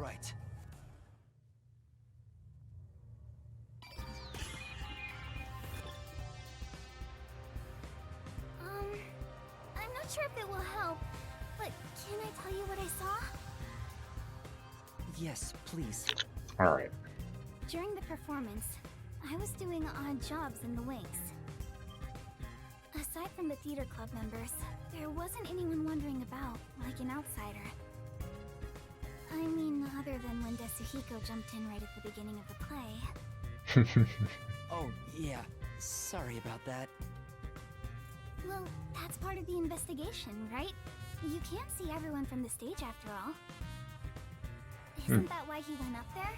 right. I'm not sure if it will help, but can I tell you what I saw? Yes, please. Alright. During the performance, I was doing odd jobs in the wings. Aside from the theater club members, there wasn't anyone wandering about like an outsider. I mean, other than when Desuhiko jumped in right at the beginning of the play. Oh, yeah. Sorry about that. Well, that's part of the investigation, right? You can't see everyone from the stage after all. Isn't that why he went up there?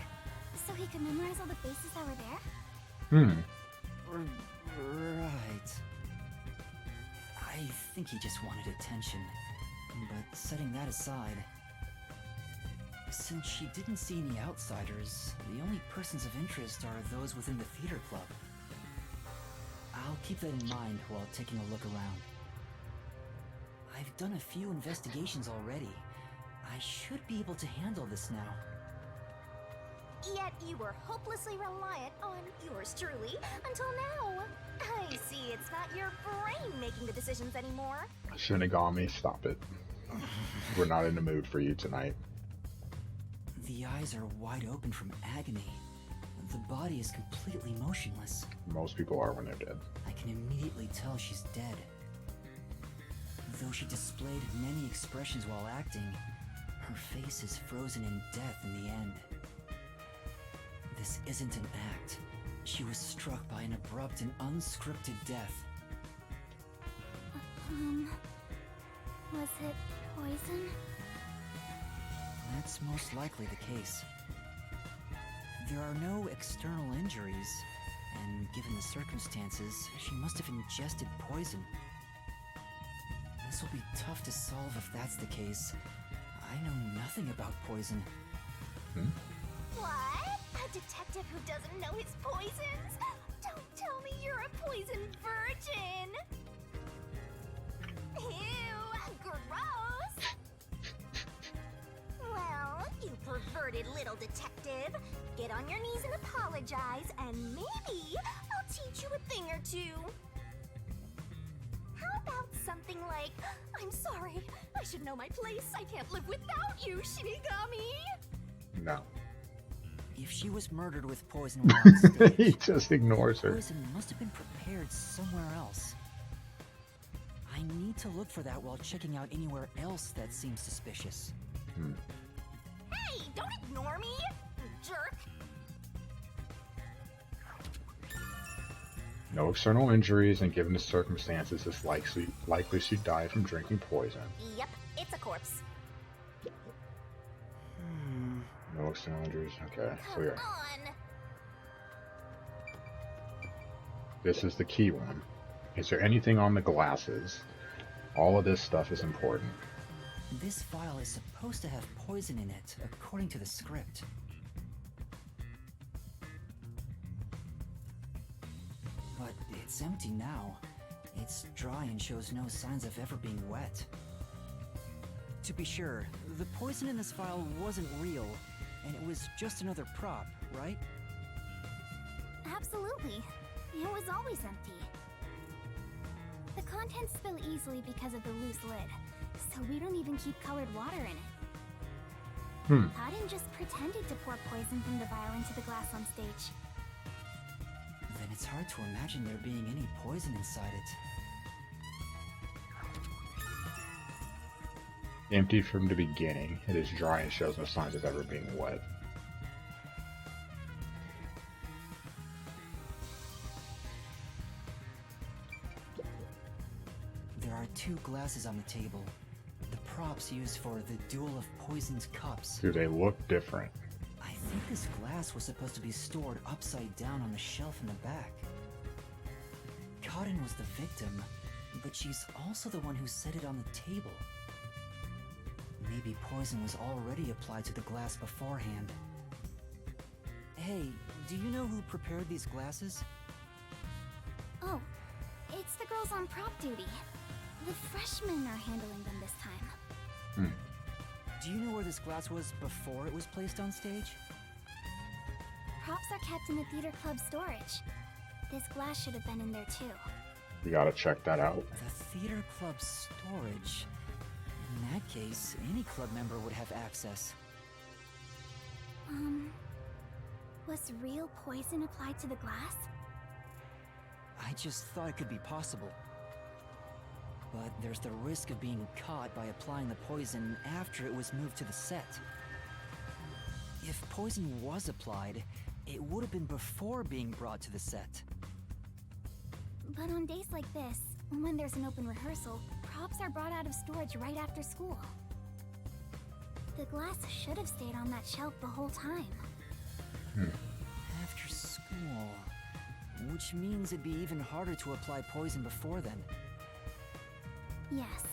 So he could memorize all the faces that were there? Right. I think he just wanted attention. But setting that aside, since she didn't see any outsiders, the only persons of interest are those within the theater club. I'll keep that in mind while taking a look around. I've done a few investigations already. I should be able to handle this now. Yet you were hopelessly reliant on yours truly until now. I see it's not your brain making the decisions anymore. Shinigami, stop it. We're not in the mood for you tonight. The eyes are wide open from agony. The body is completely motionless. Most people are when they're dead. I can immediately tell she's dead. Though she displayed many expressions while acting, her face is frozen in death in the end. This isn't an act. She was struck by an abrupt and unscripted death. Was it poison? That's most likely the case. There are no external injuries, and given the circumstances, she must have ingested poison. This will be tough to solve if that's the case. I know nothing about poison. What? A detective who doesn't know his poisons? Don't tell me you're a poison virgin! Ew, gross! Well, you perverted little detective. Get on your knees and apologize, and maybe I'll teach you a thing or two. How about something like, I'm sorry, I should know my place. I can't live without you, Shinigami. No. If she was murdered with poison while on stage, He just ignores her. poison must have been prepared somewhere else. I need to look for that while checking out anywhere else that seems suspicious. Hey, don't ignore me, jerk. No external injuries, and given the circumstances, it's likely she died from drinking poison. Yep, it's a corpse. No external injuries. Okay, so yeah. On. This is the key one. Is there anything on the glasses? All of this stuff is important. This vial is supposed to have poison in it, according to the script. But it's empty now. It's dry and shows no signs of ever being wet. To be sure, the poison in this vial wasn't real, and it was just another prop, right? Absolutely. It was always empty. The contents spill easily because of the loose lid, so we don't even keep colored water in it. Auden just pretended to pour poison from the vial into the glass on stage. Then it's hard to imagine there being any poison inside it. Empty from the beginning. It is dry and shows no signs of ever being wet. There are two glasses on the table. The props used for the duel of poisoned cups. Do they look different? I think this glass was supposed to be stored upside down on the shelf in the back. Cotton was the victim, but she's also the one who set it on the table. Maybe poison was already applied to the glass beforehand. Hey, do you know who prepared these glasses? Oh, it's the girls on prop duty. The freshmen are handling them this time. Do Do you know where this glass was before it was placed on stage? Props are kept in the theater club storage. This glass should have been in there too. We gotta check that out. The theater club storage. In that case, any club member would have access. Was real poison applied to the glass? I just thought it could be possible. But there's the risk of being caught by applying the poison after it was moved to the set. If poison was applied, it would have been before being brought to the set. But on days like this, when there's an open rehearsal, props are brought out of storage right after school. The glass should have stayed on that shelf the whole time. After school, which means it'd be even harder to apply poison before then. Yes.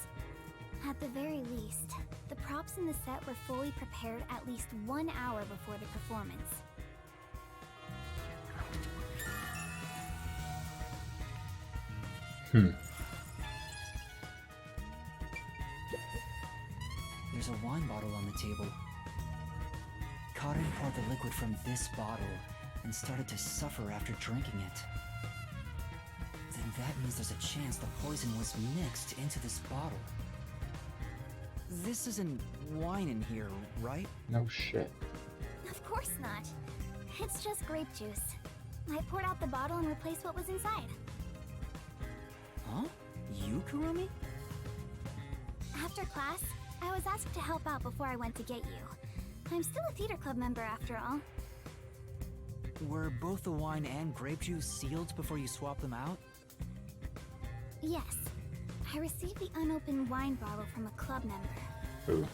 At the very least, the props in the set were fully prepared at least 1 hour before the performance. There's a wine bottle on the table. Cotton poured the liquid from this bottle and started to suffer after drinking it. Then that means there's a chance the poison was mixed into this bottle. This isn't wine in here, right? No shit. Of course not. It's just grape juice. I poured out the bottle and replaced what was inside. Huh? You, Kurumi? After class, I was asked to help out before I went to get you. I'm still a theater club member after all. Were both the wine and grape juice sealed before you swapped them out? Yes. I received the unopened wine bottle from a club member. Ooh.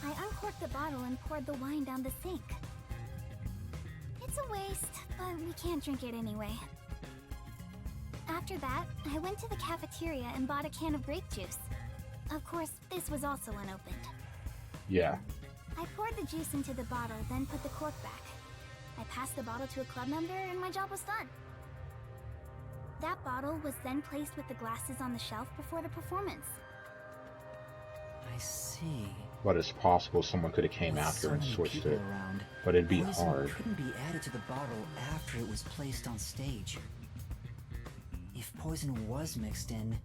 I uncorked the bottle and poured the wine down the sink. It's a waste, but we can't drink it anyway. After that, I went to the cafeteria and bought a can of grape juice. Of course, this was also unopened. Yeah. I poured the juice into the bottle, then put the cork back. I passed the bottle to a club member and my job was done. That bottle was then placed with the glasses on the shelf before the performance. I see. But it's possible someone could have came With after so and many switched people it. around, But it'd be poison hard. couldn't be added to the bottle after it was placed on stage. If poison was mixed in,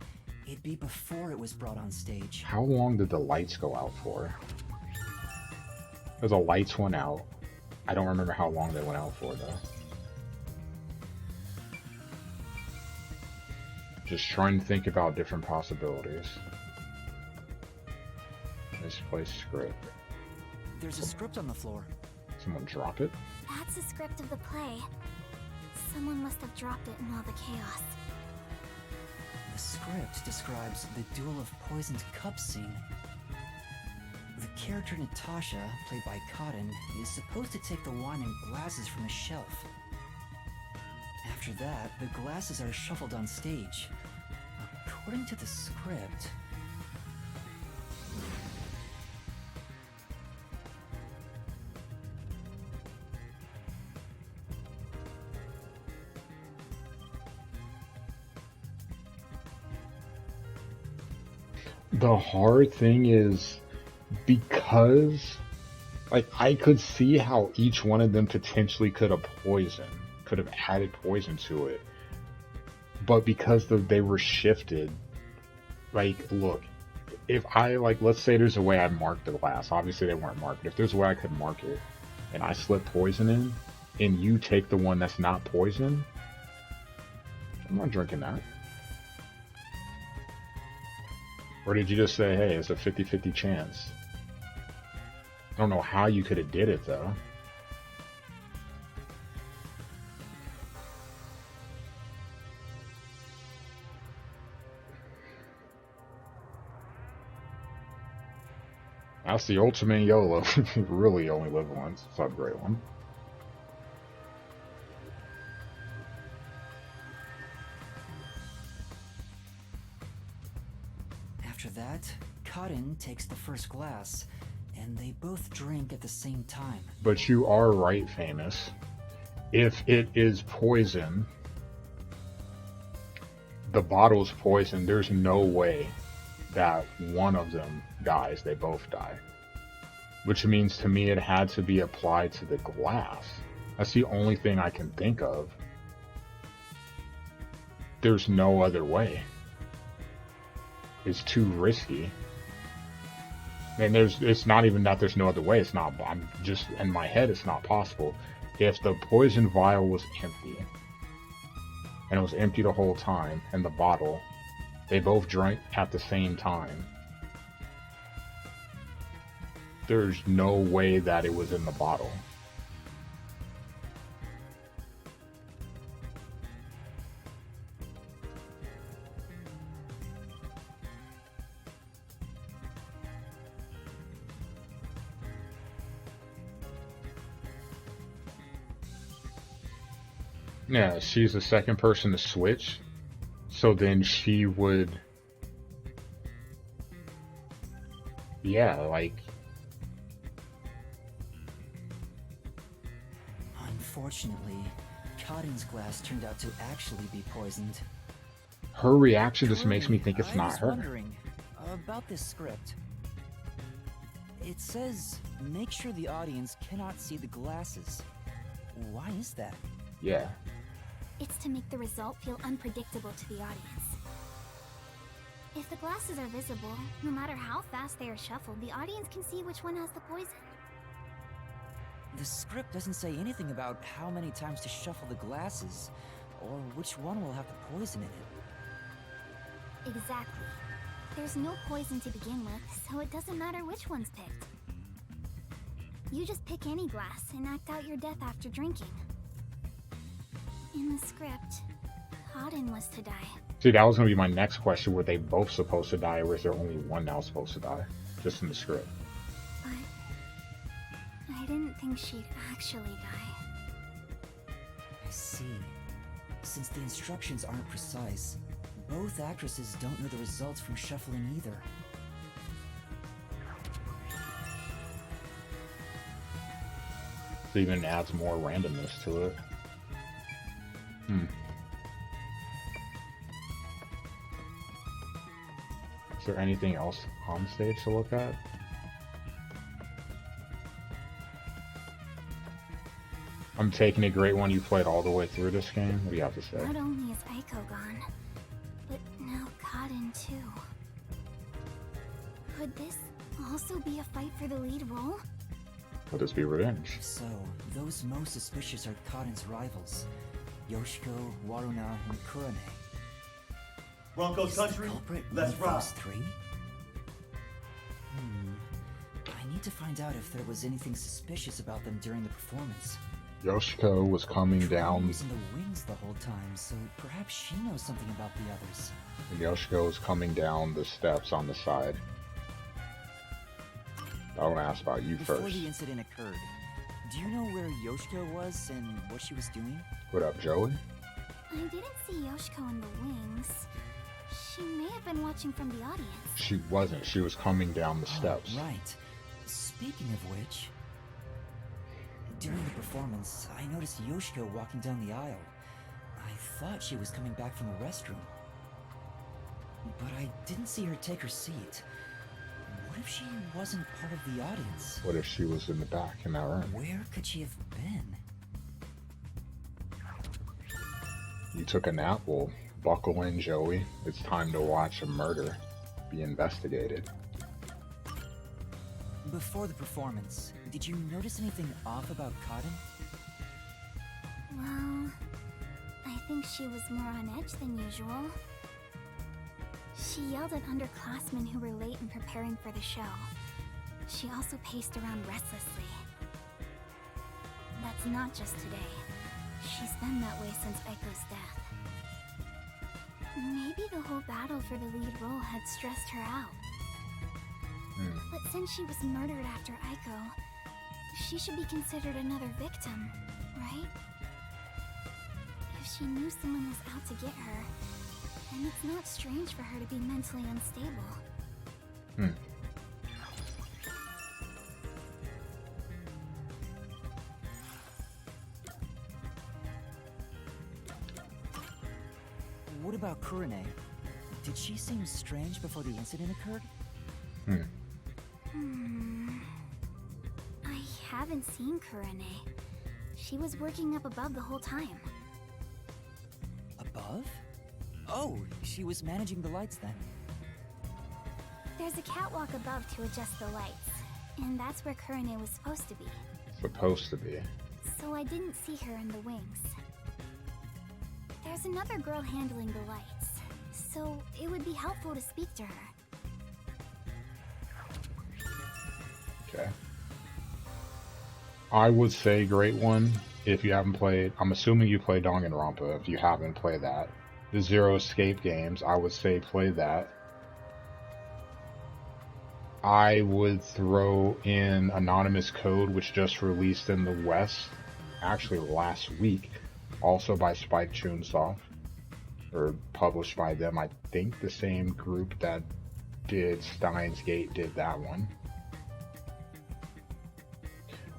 it'd be before it was brought on stage. How long did the lights go out for? Because the lights went out. I don't remember how long they went out for though. Just trying to think about different possibilities. Misplaced script. There's a script on the floor. Someone drop it? That's the script of the play. Someone must have dropped it in all the chaos. The script describes the Duel of Poisoned Cups scene. The character Natasha, played by Cotton, is supposed to take the wine and glasses from a shelf. After that, the glasses are shuffled on stage. According to the script... The hard thing is, because like I could see how each one of them potentially could have added poison to it, but because they were shifted, like, look, if I, like, let's say there's a way I marked the glass, obviously they weren't marked, but if there's a way I could mark it and I slip poison in and you take the one that's not poison, I'm not drinking that. Or did you just say, hey, it's a 50-50 chance? I don't know how you could have did it, though. That's the ultimate YOLO. You really only live once. It's not a great one. After that, Cotton takes the first glass, and they both drink at the same time. But you are right, Famous. If it is poison, the bottle's poison, there's no way that one of them dies. They both die. which means to me it had to be applied to the glass. That's the only thing I can think of. There's no other way. It's too risky. And it's not even that there's no other way. It's not, I'm just, in my head, it's not possible. If the poison vial was empty, and it was empty the whole time, and the bottle, they both drank at the same time, there's no way that it was in the bottle. Yeah, she's the second person to switch, so then she would, yeah, like, Unfortunately, Cotton's glass turned out to actually be poisoned. her reaction just makes me think it's I not was her. wondering about this script. It says, make sure the audience cannot see the glasses. Why is that? Yeah. It's to make the result feel unpredictable to the audience. If the glasses are visible, no matter how fast they are shuffled, the audience can see which one has the poison. The script doesn't say anything about how many times to shuffle the glasses, or which one will have the poison in it. Exactly. There's no poison to begin with, so it doesn't matter which one's picked. You just pick any glass and act out your death after drinking. In the script, Cotton was to die. See, that was going to be my next question. Were they both supposed to die, or is there only one now supposed to die? Just in the script. But I didn't think she'd actually die. I see. Since the instructions aren't precise, both actresses don't know the results from shuffling either. It even adds more randomness to it. Is there anything else on stage to look at? I'm taking it great when you played all the way through this game. What do you have to say? Not only is Aiko gone, but now Cotton too. Could this also be a fight for the lead role? Will this be revenge? So, those most suspicious are Cotton's rivals, Yoshiko, Waruna, and Kurane. Broncos Is the country, culprit let's one of rock. those three? I need to find out if there was anything suspicious about them during the performance. Yoshiko was coming Kurane down. was in the wings the whole time, so perhaps she knows something about the others. Yoshiko was coming down the steps on the side. I want to ask about you Before first. the incident occurred, do you know where Yoshiko was and what she was doing? What up, Joey? I didn't see Yoshiko in the wings. She may have been watching from the audience. She wasn't. She was coming down the Oh, steps. right. Speaking of which, during the performance, I noticed Yoshiko walking down the aisle. I thought she was coming back from the restroom, but I didn't see her take her seat. What if she wasn't part of the audience? What if she was in the back in that room? Where could she have been? You took a nap? Well, buckle in, Joey. It's time to watch a murder be investigated. Before the performance, did you notice anything off about Cotton? Well, I think she was more on edge than usual. She yelled at underclassmen who were late in preparing for the show. She also paced around restlessly. That's not just today. She's been that way since Eiko's death. Maybe the whole battle for the lead role had stressed her out. But since she was murdered after Aiko, she should be considered another victim, right? If she knew someone was out to get her, then it's not strange for her to be mentally unstable. What about Kurane? Did she seem strange before the incident occurred? haven't seen Kurane. She was working up above the whole time. Above? Oh, she was managing the lights then. There's a catwalk above to adjust the lights, and that's where Kurane was supposed to be. Supposed to be. So I didn't see her in the wings. There's another girl handling the lights, so it would be helpful to speak to her. Okay. I would say great one if you haven't played. I'm assuming you play Danganronpa. If you haven't played that, the Zero Escape games, I would say play that. I would throw in Anonymous Code, which just released in the West, actually last week, also by Spike Chunsoft, or published by them. I think the same group that did Steins Gate did that one.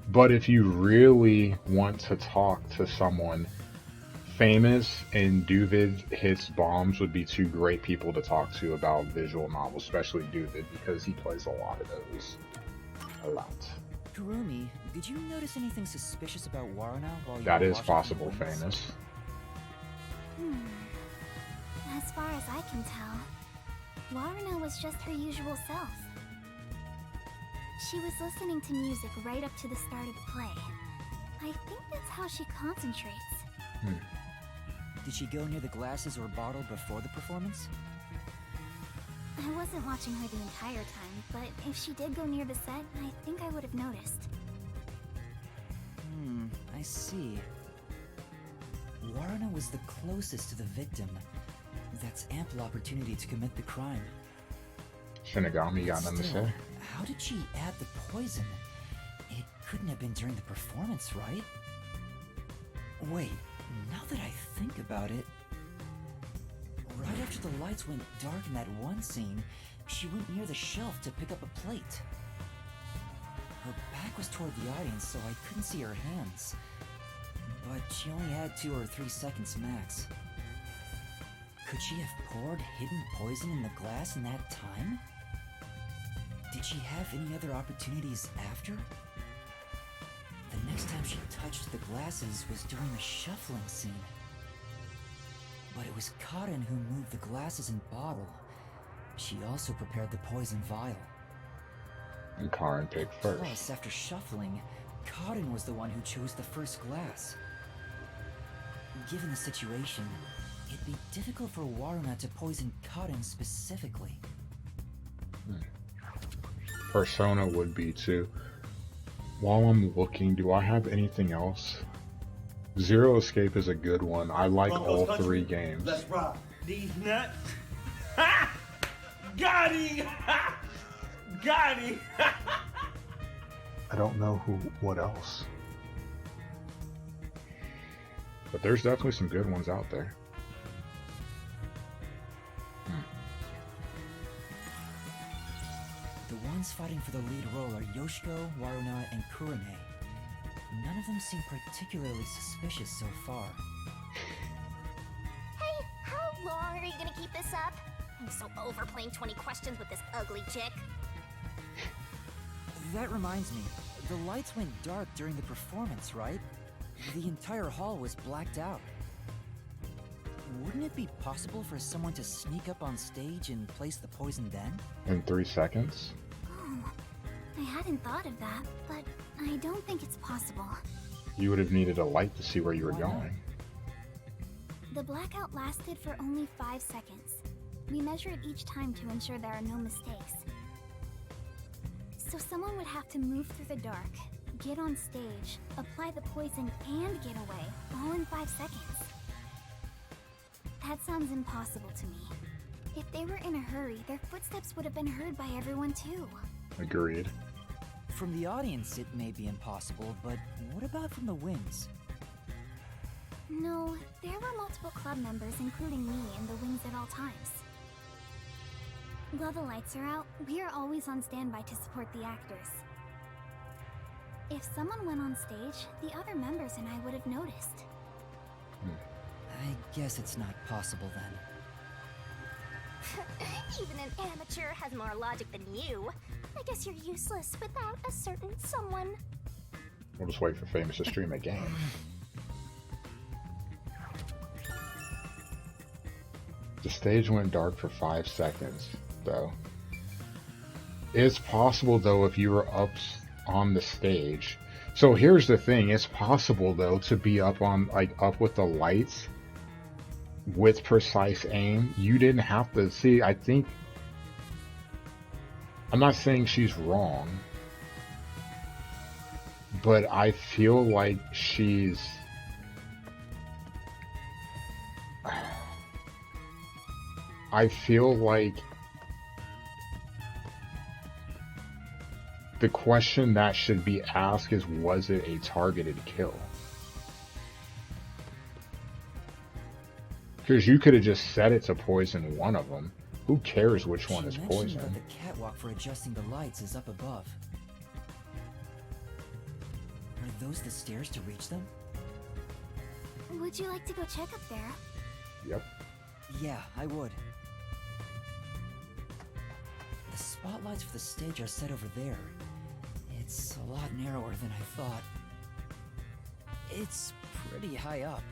But if you really want to talk to someone, Famous and Duvid Hits Bombs would be two great people to talk to about visual novels, especially Duvid, because he plays a lot of those. A lot. Kurumi, did you notice anything suspicious about Waruna while you That were is watching possible, the wings? Famous. As far as I can tell, Waruna was just her usual self. She was listening to music right up to the start of the play. I think that's how she concentrates. Did she go near the glasses or bottle before the performance? I wasn't watching her the entire time, but if she did go near the set, I think I would have noticed. I see. Waruna was the closest to the victim. That's ample opportunity to commit the crime. Shinigami got nothing to Still, say. how did she add the poison? It couldn't have been during the performance, right? Wait, now that I think about it... Right after the lights went dark in that one scene, she went near the shelf to pick up a plate. Her back was toward the audience, so I couldn't see her hands. But she only had 2 or 3 seconds max. Could she have poured hidden poison in the glass in that time? Did she have any other opportunities after? The next time she touched the glasses was during the shuffling scene. But it was Karin who moved the glasses and bottle. She also prepared the poison vial. And Karin picked first. Plus, after shuffling, Karin was the one who chose the first glass. Given the situation, it'd be difficult for Waruna to poison Karin specifically. Persona would be too. While I'm looking, do I have anything else? Zero Escape is a good one. I like all Broncos 3 country. games. Let's rock. These nuts. Ha! Got him! Ha! Got him! I don't know what else. But there's definitely some good ones out there. The ones fighting for the lead role are Yoshiko, Waruna, and Kurame. None of them seem particularly suspicious so far. Hey, how long are you gonna keep this up? I'm so over playing 20 questions with this ugly chick. That reminds me, the lights went dark during the performance, right? The entire hall was blacked out. Wouldn't it be possible for someone to sneak up on stage and place the poison then? In 3 seconds? Oh, I hadn't thought of that, but I don't think it's possible. You would have needed a light to see where you were Why not? going. The blackout lasted for only 5 seconds. We measure it each time to ensure there are no mistakes. So someone would have to move through the dark, get on stage, apply the poison, and get away, all in 5 seconds. That sounds impossible to me. If they were in a hurry, their footsteps would have been heard by everyone too. Agreed. From the audience, it may be impossible, but what about from the wings? No, there were multiple club members, including me, in the wings at all times. While the lights are out, we are always on standby to support the actors. If someone went on stage, the other members and I would have noticed. I guess it's not possible then. Even an amateur has more logic than you. I guess you're useless without a certain someone. We'll just wait for Famous to stream a game. The stage went dark for 5 seconds, though. It's possible, though, if you were up on the stage. So here's the thing. It's possible, though, to be up on, like, up with the lights with precise aim. You didn't have to see, I think... I'm not saying she's wrong, but I feel like she's... I feel like the question that should be asked is, was it a targeted kill? Because you could have just set it to poison one of them. Who cares which one is She poison? mentioned that the catwalk for adjusting the lights is up above. Are those the stairs to reach them? Would you like to go check up there? Yep. Yeah, I would. The spotlights for the stage are set over there. It's a lot narrower than I thought. It's pretty high up.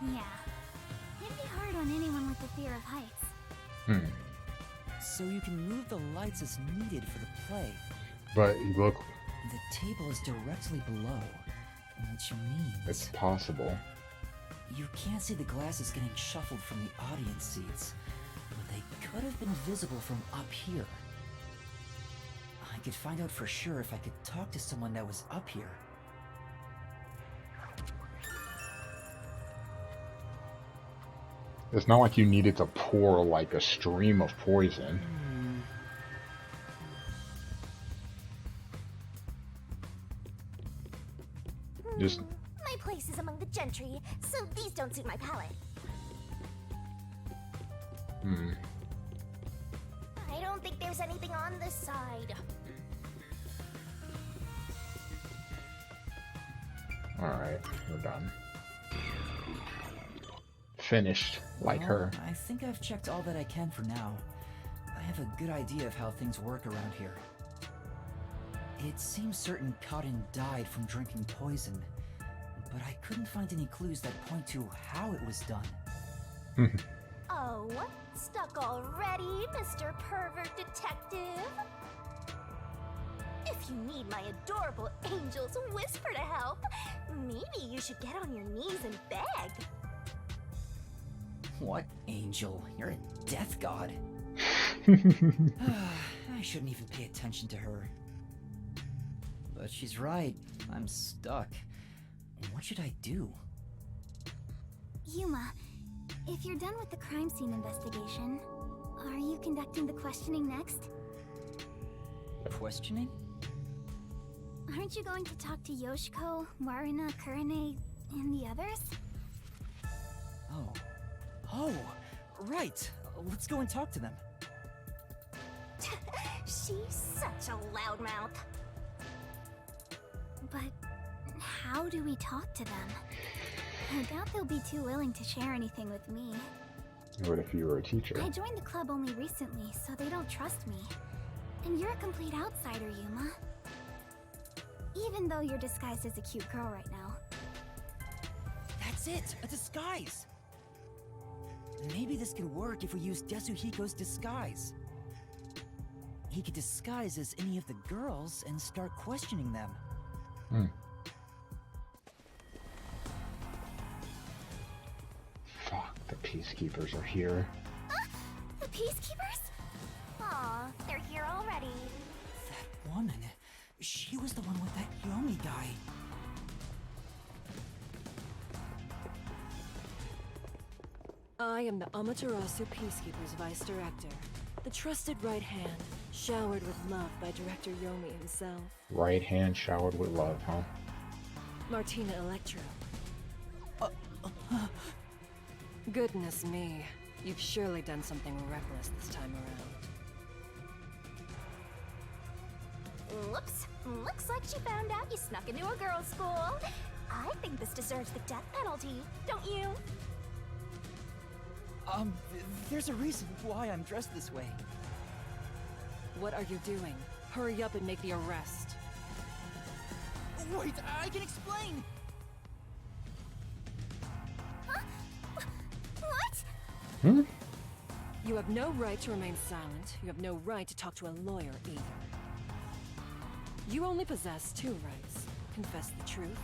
Yeah. It'd be hard on anyone with the fear of heights. So you can move the lights as needed for the play. But look, The table is directly below, which means... it's possible. You can't see the glasses getting shuffled from the audience seats, but they could have been visible from up here. I could find out for sure if I could talk to someone that was up here. It's not like you needed to pour like a stream of poison. Just My place is among the gentry, so these don't suit my palate. I don't think there's anything on this side. alright, we're done. Finished, like Well, her. I think I've checked all that I can for now. I have a good idea of how things work around here. It seems certain Cotton died from drinking poison, but I couldn't find any clues that point to how it was done. Oh, stuck already, Mr. Pervert Detective? If you need my adorable angel's whisper to help, maybe you should get on your knees and beg. What angel? You're a death god. I shouldn't even pay attention to her. But she's right. I'm stuck. What should I do? Yuma, if you're done with the crime scene investigation, are you conducting the questioning next? Questioning? Aren't you going to talk to Yoshiko, Marina, Kurane, and the others? Oh. Oh! Right! Let's go and talk to them. She's such a loudmouth. But how do we talk to them? I doubt they'll be too willing to share anything with me. What if you were a teacher? I joined the club only recently, so they don't trust me. And you're a complete outsider, Yuma. Even though you're disguised as a cute girl right now. That's it! A disguise! Maybe this could work if we use Desuhiko's disguise. He could disguise as any of the girls and start questioning them. Fuck, the peacekeepers are here. The Peacekeepers? Aw, they're here already. That woman, she was the one with that Yomi guy. I am the Amaterasu Peacekeepers Vice Director, the trusted right hand, showered with love by Director Yomi himself. Right hand showered with love, huh? Martina Electro. Goodness me, you've surely done something reckless this time around. Whoops. Looks like she found out you snuck into a girls' school. I think this deserves the death penalty, don't you? There's a reason why I'm dressed this way. What are you doing? Hurry up and make the arrest. Wait, I can explain. Huh? What? Hmm? You have no right to remain silent. You have no right to talk to a lawyer either. You only possess two rights. Confess the truth,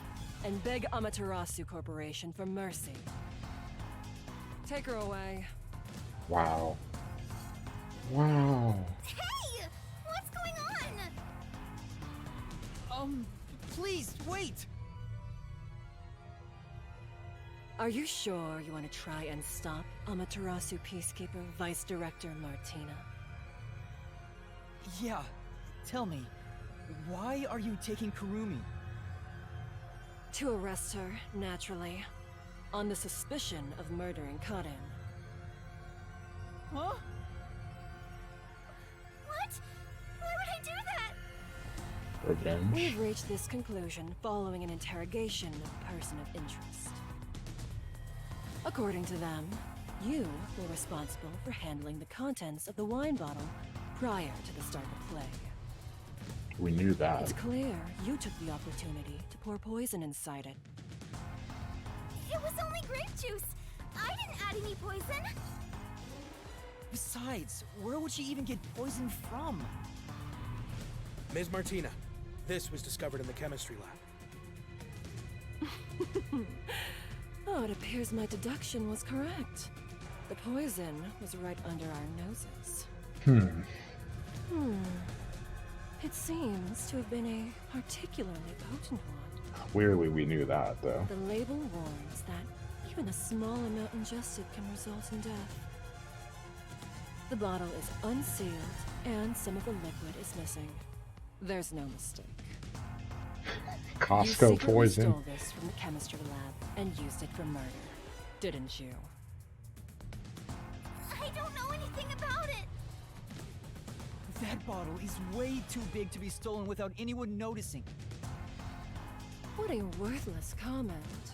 and beg Amaterasu Corporation for mercy. Take her away. Wow. Wow. Hey! What's going on? Please, wait! Are you sure you want to try and stop Amaterasu Peacekeeper Vice Director Martina? Yeah, tell me, why are you taking Kurumi? To arrest her, naturally. On the suspicion of murdering Kaden. Huh? What? Why would I do that? Revenge. We've reached this conclusion following an interrogation of a person of interest. According to them, you were responsible for handling the contents of the wine bottle prior to the start of play. We knew that. It's clear you took the opportunity to pour poison inside it. It was only grape juice. I didn't add any poison. Besides, where would she even get poison from? Ms. Martina, this was discovered in the chemistry lab. Oh, it appears my deduction was correct. The poison was right under our noses. It seems to have been a particularly potent one. Clearly we knew that, though. The label warns that even a small amount ingested can result in death. The bottle is unsealed, and some of the liquid is missing. There's no mistake. You Costco secretly poison. stole this from the chemistry lab and used it for murder, didn't you? I don't know anything about it. That bottle is way too big to be stolen without anyone noticing. What a worthless comment.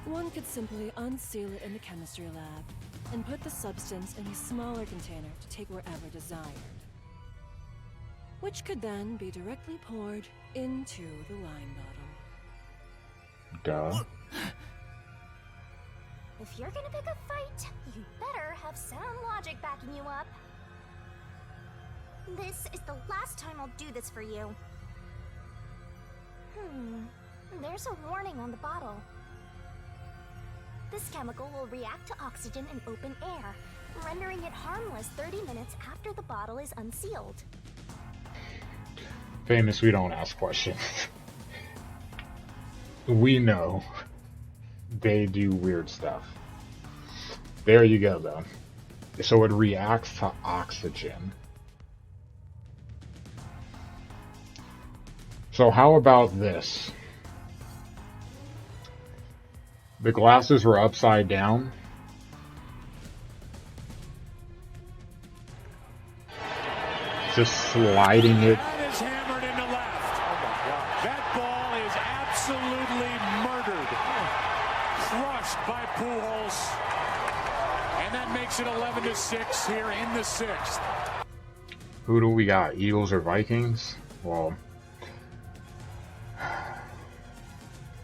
One could simply unseal it in the chemistry lab and put the substance in a smaller container to take wherever desired, which could then be directly poured into the wine bottle. Duh. If you're gonna pick a fight, you better have sound logic backing you up. This is the last time I'll do this for you. There's a warning on the bottle. This chemical will react to oxygen in open air, rendering it harmless 30 minutes after the bottle is unsealed. Famous, we don't ask questions. We know they do weird stuff. There you go, though. So it reacts to oxygen. So how about this? The glasses were upside down. Just sliding it. That is hammered into left. That ball is absolutely murdered. Crushed by Pujols. And that makes it 11-6 here in the sixth. Who do we got? Eagles or Vikings? Well,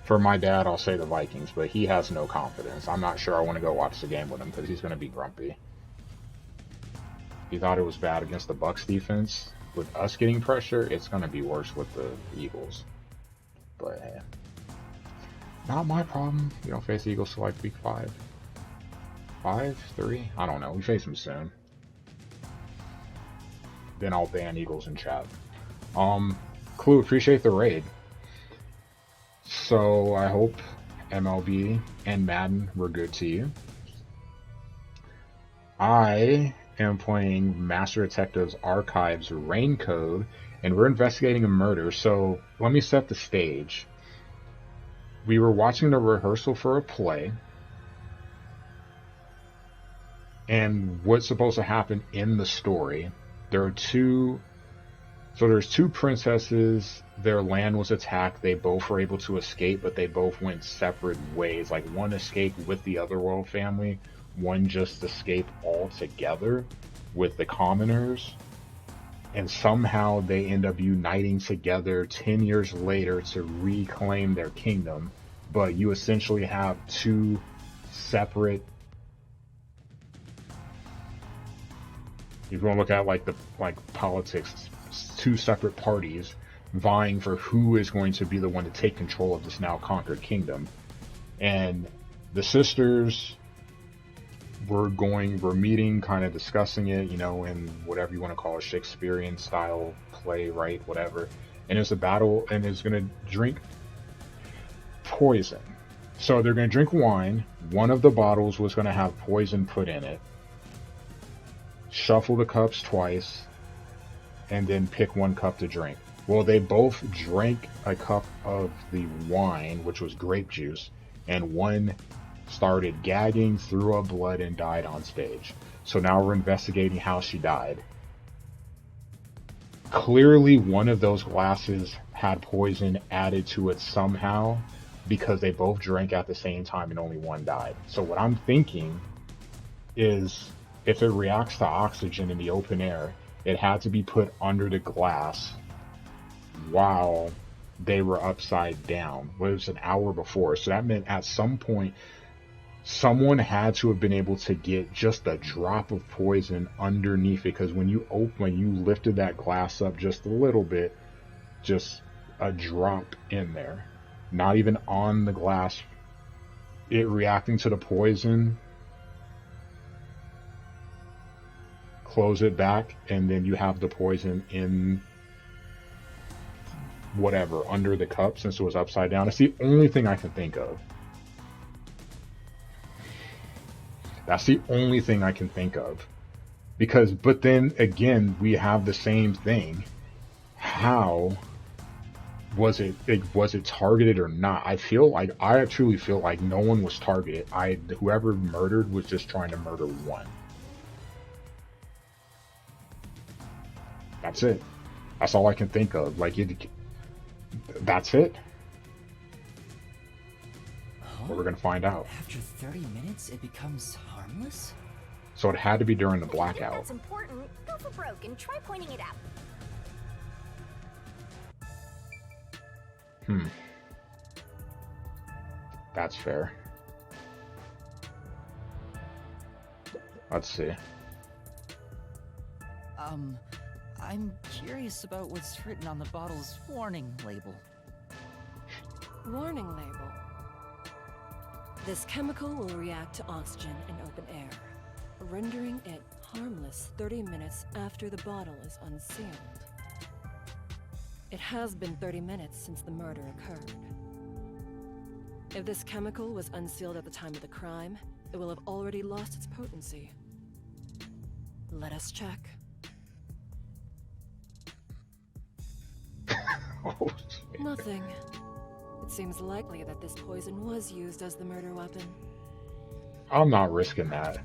for my dad, I'll say the Vikings, but he has no confidence. I'm not sure I want to go watch the game with him because he's going to be grumpy. He thought it was bad against the Bucs defense. With us getting pressure, it's going to be worse with the Eagles. But hey, not my problem. We don't face the Eagles till like week 5. 5? 3? I don't know. We face them soon. Then I'll ban Eagles in chat. Clue, appreciate the raid. So I hope MLB and Madden were good to you. I am playing Master Detectives Archives Rain Code, and we're investigating a murder. So let me set the stage. We were watching the rehearsal for a play, and what's supposed to happen in the story. There's two princesses. Their land was attacked. They both were able to escape, but they both went separate ways. Like, one escaped with the other royal family, one just escaped altogether with the commoners. and somehow they end up uniting together 10 years later to reclaim their kingdom. But you essentially have two separate, if you want to look at like politics, two separate parties vying for who is going to be the one to take control of this now conquered kingdom. And the sisters were meeting, kind of discussing it, you know, in whatever you want to call a Shakespearean style play, right? Whatever. And it's a battle, and it's going to drink poison. So they're going to drink wine. One of the bottles was going to have poison put in it. Shuffle the cups twice, and then pick one cup to drink. Well, they both drank a cup of the wine, which was grape juice, and one started gagging, threw up blood, and died on stage. So now we're investigating how she died. Clearly, one of those glasses had poison added to it somehow, because they both drank at the same time and only one died. So what I'm thinking is, if it reacts to oxygen in the open air, it had to be put under the glass while they were upside down. Well, it was an hour before. So that meant at some point, someone had to have been able to get just a drop of poison underneath it, because when you lifted that glass up just a little bit, just a drop in there, not even on the glass, it reacting to the poison, close it back, and then you have the poison in whatever under the cup, since it was upside down. It's the only thing I can think of. That's the only thing I can think of. Because, but then again, we have the same thing. How was it targeted or not? I truly feel like no one was targeted. Whoever murdered was just trying to murder one. That's it. That's all I can think of. That's it. But we're gonna find out. After 30 minutes, it becomes harmless? So it had to be during the blackout. If that's important, go for broke and try pointing it out. That's fair. Let's see. I'm curious about what's written on the bottle's warning label. Warning label. This chemical will react to oxygen in open air, rendering it harmless 30 minutes after the bottle is unsealed. It has been 30 minutes since the murder occurred. If this chemical was unsealed at the time of the crime, it will have already lost its potency. Let us check. Oh, shit. Nothing. It seems likely that this poison was used as the murder weapon. I'm not risking that.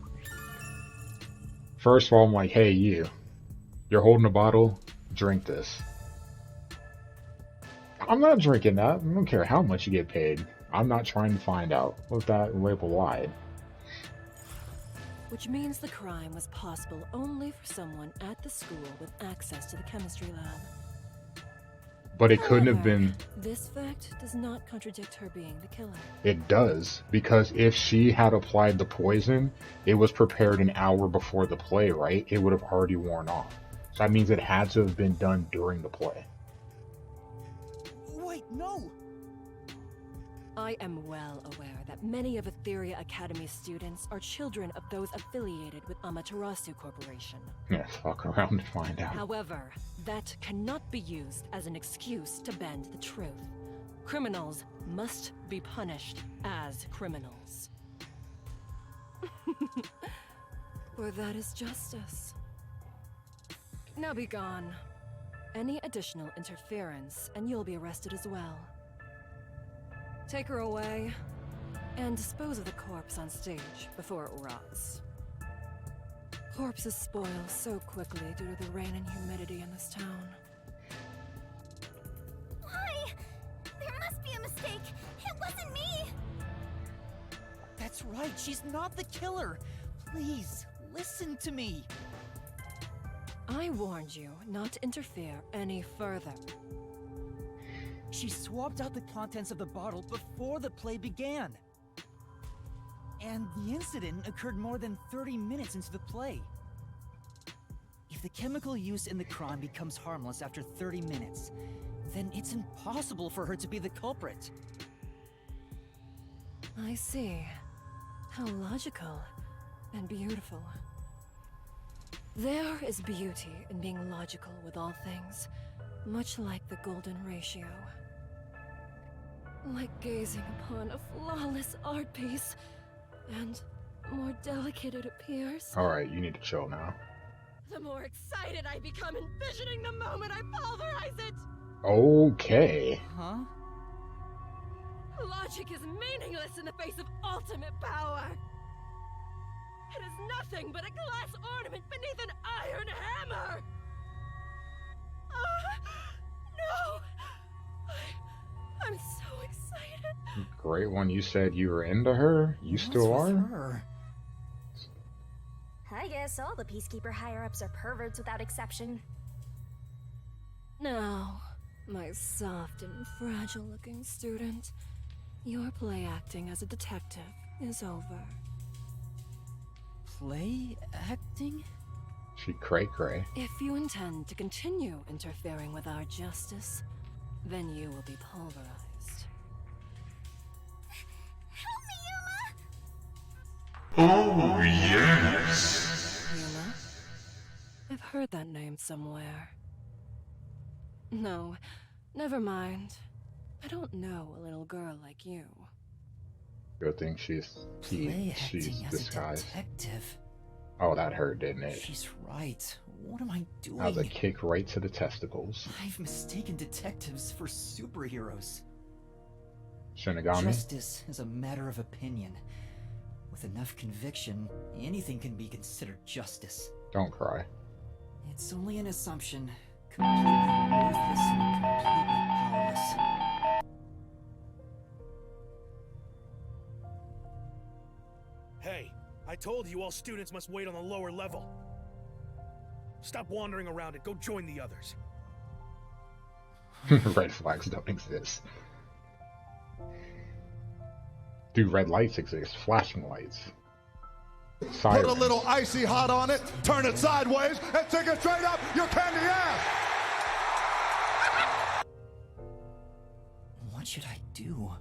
First of all, I'm like, hey, you're holding a bottle, drink this. I'm not drinking that. I don't care how much you get paid. I'm not trying to find out what that label lied. Which means the crime was possible only for someone at the school with access to the chemistry lab. But it couldn't have However, been. This fact does not contradict her being the killer. It does, because if she had applied the poison, it was prepared an hour before the play, right? It would have already worn off. So that means it had to have been done during the play. Wait, no! I am well aware that many of Etheria Academy students are children of those affiliated with Amaterasu Corporation. Yeah, fuck around and find out. However, that cannot be used as an excuse to bend the truth. Criminals must be punished as criminals. For that is justice. Now be gone. Any additional interference, and you'll be arrested as well. Take her away, and dispose of the corpse on stage before it rots. Corpses spoil so quickly due to the rain and humidity in this town. Why? There must be a mistake. It wasn't me. That's right, she's not the killer. Please, listen to me. I warned you not to interfere any further. She swapped out the contents of the bottle before the play began. And the incident occurred more than 30 minutes into the play. If the chemical used in the crime becomes harmless after 30 minutes, then it's impossible for her to be the culprit. I see. How logical and beautiful. There is beauty in being logical with all things, much like the golden ratio. Like gazing upon a flawless art piece, and the more delicate it appears, Alright, you need to chill now. the more excited I become envisioning the moment I pulverize it! Okay. Huh? Logic is meaningless in the face of ultimate power! It is nothing but a glass ornament beneath an iron hammer! No! I'm so excited! Great one, you said you were into her? You still What's are? with her? I guess all the Peacekeeper higher-ups are perverts without exception. Now, my soft and fragile-looking student, your play acting as a detective is over. Play acting? She cray-cray. If you intend to continue interfering with our justice, then you will be pulverized. Oh, yes. Yuma? I've heard that name somewhere. No, never mind. I don't know a little girl like you. Good thing she's Play she's acting as a disguised. detective. Oh, that hurt, didn't it? She's right. What am I doing? That was a kick right to the testicles. I've mistaken detectives for superheroes. Shinigami? Justice is a matter of opinion. With enough conviction, anything can be considered justice. Don't cry. It's only an assumption, completely worthless and completely powerless. Hey, I told you all students must wait on the lower level. Stop wandering around and go join the others. Red flags don't exist. Do red lights exist? Flashing lights. Sirens. Put a little icy hot on it, turn it sideways, and take it straight up your candy ass! What should I do?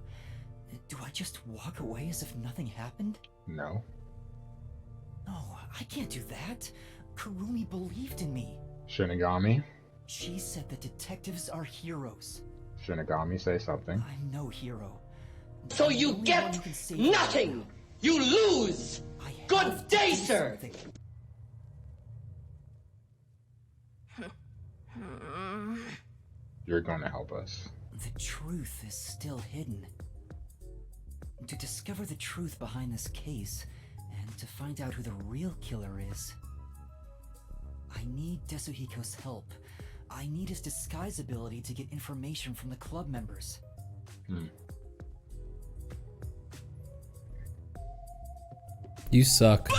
Do I just walk away as if nothing happened? No. No, I can't do that. Kurumi believed in me. Shinigami? She said that detectives are heroes. Shinigami, say something. I'm no hero. So you get nothing! You lose! Good day, sir! You're gonna help us. The truth is still hidden. To discover the truth behind this case, and to find out who the real killer is, I need Desuhiko's help. I need his disguise ability to get information from the club members. You suck.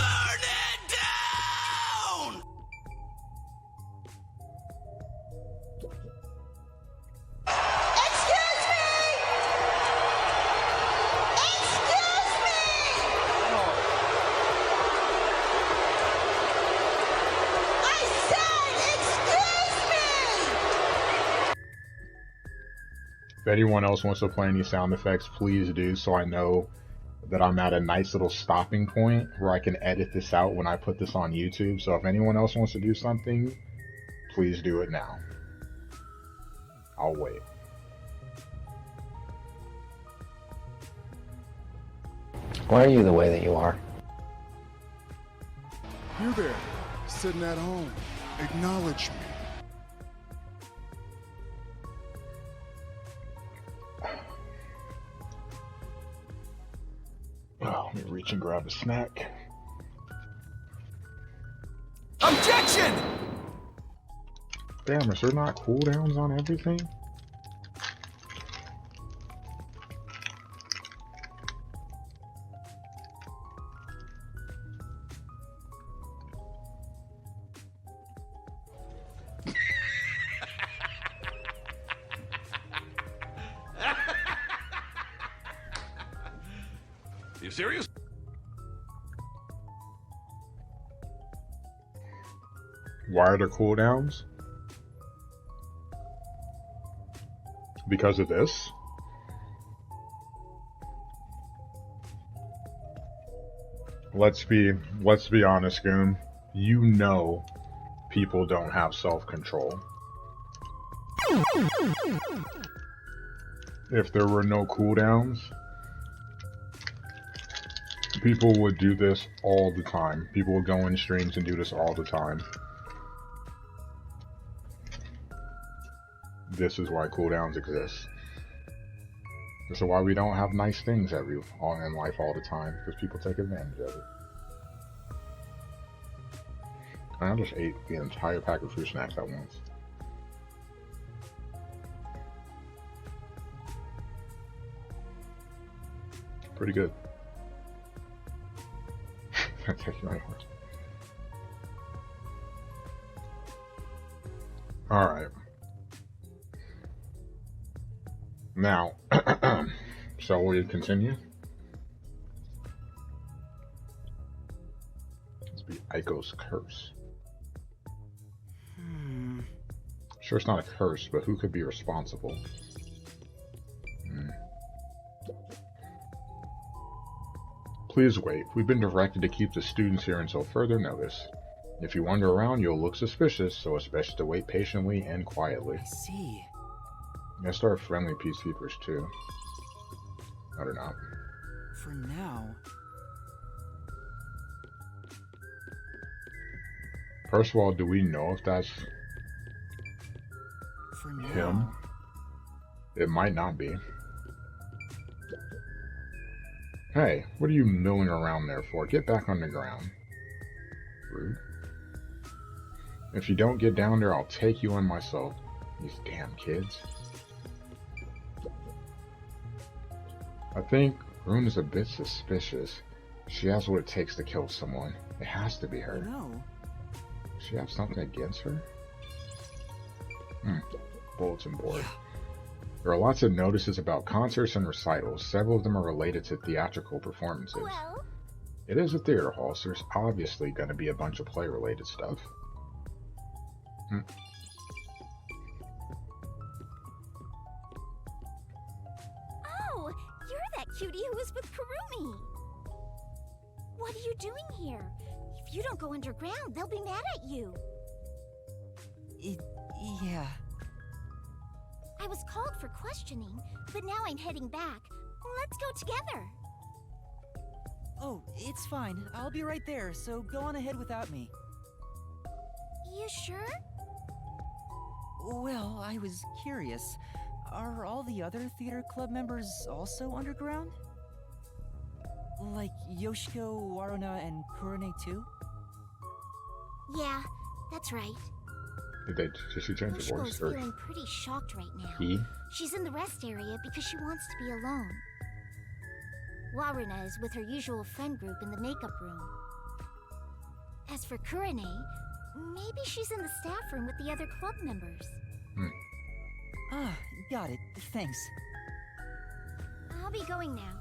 If anyone else wants to play any sound effects, please do, so I know that I'm at a nice little stopping point where I can edit this out when I put this on YouTube. So if anyone else wants to do something, please do it now. I'll wait. Why are you the way that you are? You there, sitting at home, acknowledge me. Oh, let me reach and grab a snack. Objection! Damn, is there not cooldowns on everything? serious? Why are there cooldowns? Because of this? Let's be honest, Goon. You know people don't have self-control. If there were no cooldowns, people would do this all the time. People would go in streams and do this all the time. This is why cooldowns exist. This is why we don't have nice things in life all the time, because people take advantage of it. I just ate the entire pack of fruit snacks at once. Pretty good. That's actually my horse. Alright. Now, shall we continue? Let's be Aiko's curse. Sure, it's not a curse, but who could be responsible? Please wait. We've been directed to keep the students here until further notice. If you wander around, you'll look suspicious, so it's best to wait patiently and quietly. I see. Yes, there are friendly peacekeepers too. No, they're not. For now. First of all, do we know if that's For now. him? It might not be. Hey, what are you milling around there for? Get back on the ground. Rude. If you don't get down there, I'll take you on myself. These damn kids. I think Rune is a bit suspicious. She has what it takes to kill someone. It has to be her. No. Does she have something against her? Bulletin board. There are lots of notices about concerts and recitals. Several of them are related to theatrical performances. Well, It is a theater hall, so there's obviously going to be a bunch of play-related stuff. oh, you're that cutie who was with Kurumi. What are you doing here? If you don't go underground, they'll be mad at you. Yeah. I was called for questioning, but now I'm heading back. Let's go together. Oh, it's fine. I'll be right there, so go on ahead without me. You sure? Well, I was curious. Are all the other theater club members also underground? Like Yoshiko, Waruna, and Kurone too? Yeah, that's right. Did she change her voice? Yoshiko's Or feeling pretty shocked right now. he? She's in the rest area because she wants to be alone. Waruna is with her usual friend group in the makeup room. As for Kurone, maybe she's in the staff room with the other club members. Ah, got it. Thanks. I'll be going now.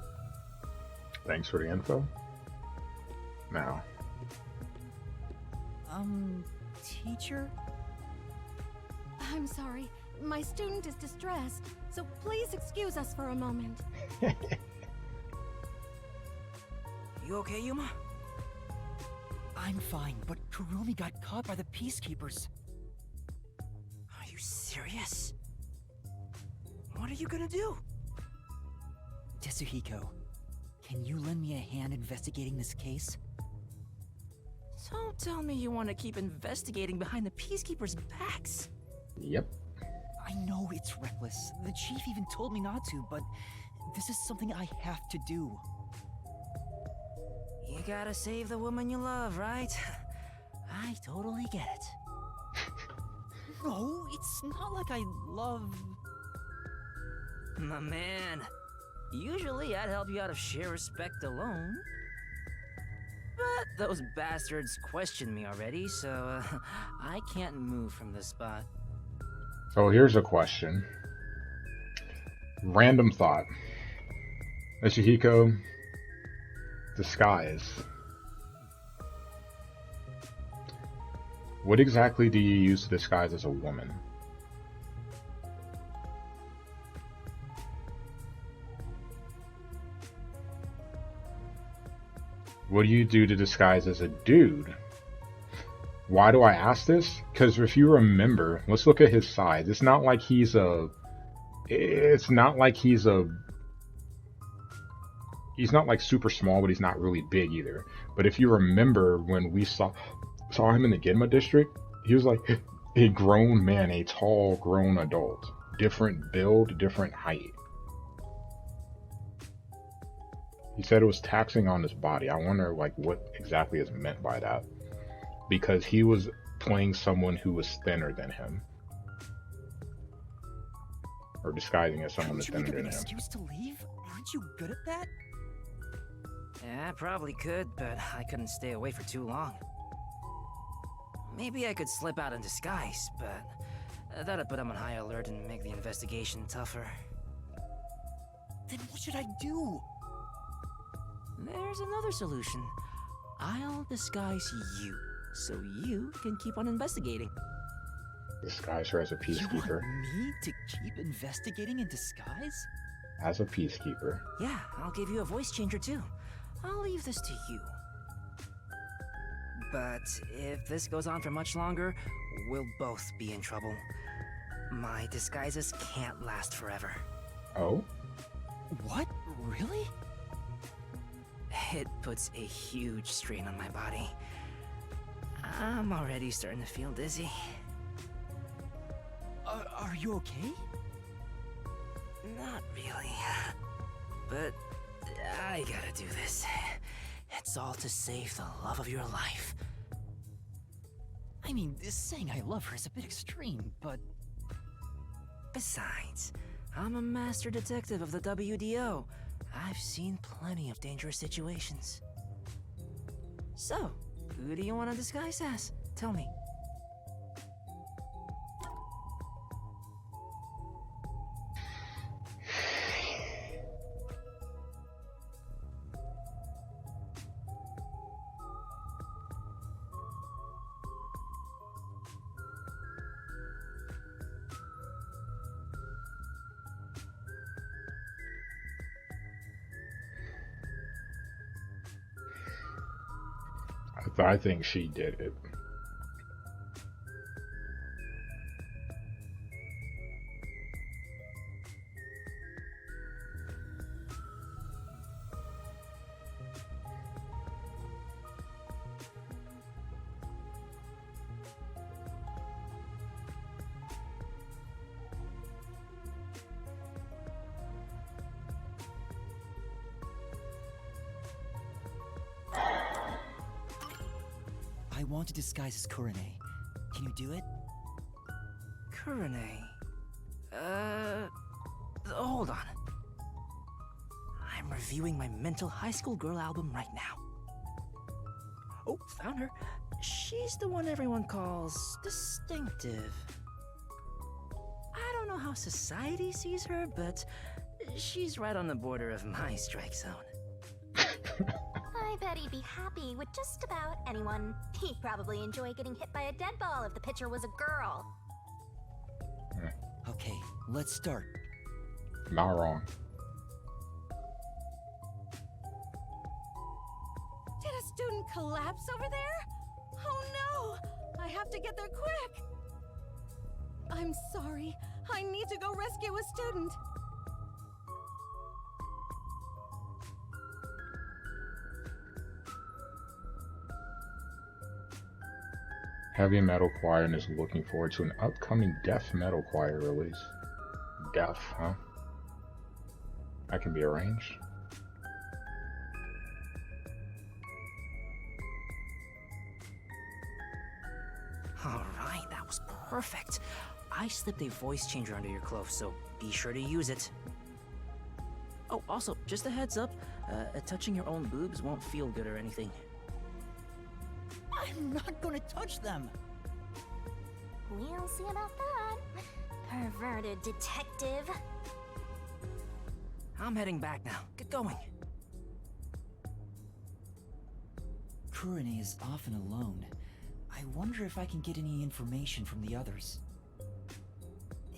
Thanks for the info. Now. Teacher? I'm sorry. My student is distressed, so please excuse us for a moment. You okay, Yuma? I'm fine, but Kurumi got caught by the Peacekeepers. Are you serious? What are you gonna do? Desuhiko, can you lend me a hand investigating this case? Don't tell me you want to keep investigating behind the Peacekeepers' backs. Yep. I know it's reckless. The chief even told me not to, but this is something I have to do. You gotta save the woman you love, right? I totally get it. No, it's not like I love... My man, usually I'd help you out of sheer respect alone. But those bastards questioned me already, so I can't move from this spot. So here's a question. Random thought. Desuhiko, Disguise. What exactly do you use to disguise as a woman? What do you do to disguise as a dude? Why do I ask this? Because if you remember, let's look at his size. It's not like he's a... It's not like he's a... He's not like super small, but he's not really big either. But if you remember when we saw him in the Genma district, he was like a grown man, a tall grown adult. Different build, different height. He said it was taxing on his body. I wonder like what exactly is meant by that. Because he was playing someone who was thinner than him. Or disguising as someone that's thinner than him. An excuse to leave? Aren't you good at that? Yeah, I probably could, but I couldn't stay away for too long. Maybe I could slip out in disguise, but that'd put him on high alert and make the investigation tougher. Then what should I do? There's another solution. I'll disguise you, so you can keep on investigating. Disguise her as a peacekeeper. You want me to keep investigating in disguise? As a peacekeeper. Yeah, I'll give you a voice changer too. I'll leave this to you. But if this goes on for much longer, we'll both be in trouble. My disguises can't last forever. Oh? What? Really? It puts a huge strain on my body. I'm already starting to feel dizzy. Are you okay? Not really. But I gotta do this. It's all to save the love of your life. I mean, saying I love her is a bit extreme, but... Besides, I'm a master detective of the WDO. I've seen plenty of dangerous situations. So, who do you want to disguise as? Tell me. I think she did it. I want to disguise as Kurane. Can you do it? Kurane? Hold on. I'm reviewing my mental high school girl album right now. Oh, found her. She's the one everyone calls distinctive. I don't know how society sees her, but she's right on the border of my strike zone. I bet he'd be happy with just about anyone. He'd probably enjoy getting hit by a dead ball if the pitcher was a girl. Okay, let's start. Not wrong. Did a student collapse over there? Oh no! I have to get there quick! I'm sorry. I need to go rescue a student. Heavy metal choir and is looking forward to an upcoming death metal choir release. Death, huh? That can be arranged. Alright, that was perfect. I slipped a voice changer under your clothes, so be sure to use it. Oh, also, just a heads up, touching your own boobs won't feel good or anything. I'm not gonna touch them! We'll see about that. Perverted detective. I'm heading back now. Get going. Kurane is often alone. I wonder if I can get any information from the others.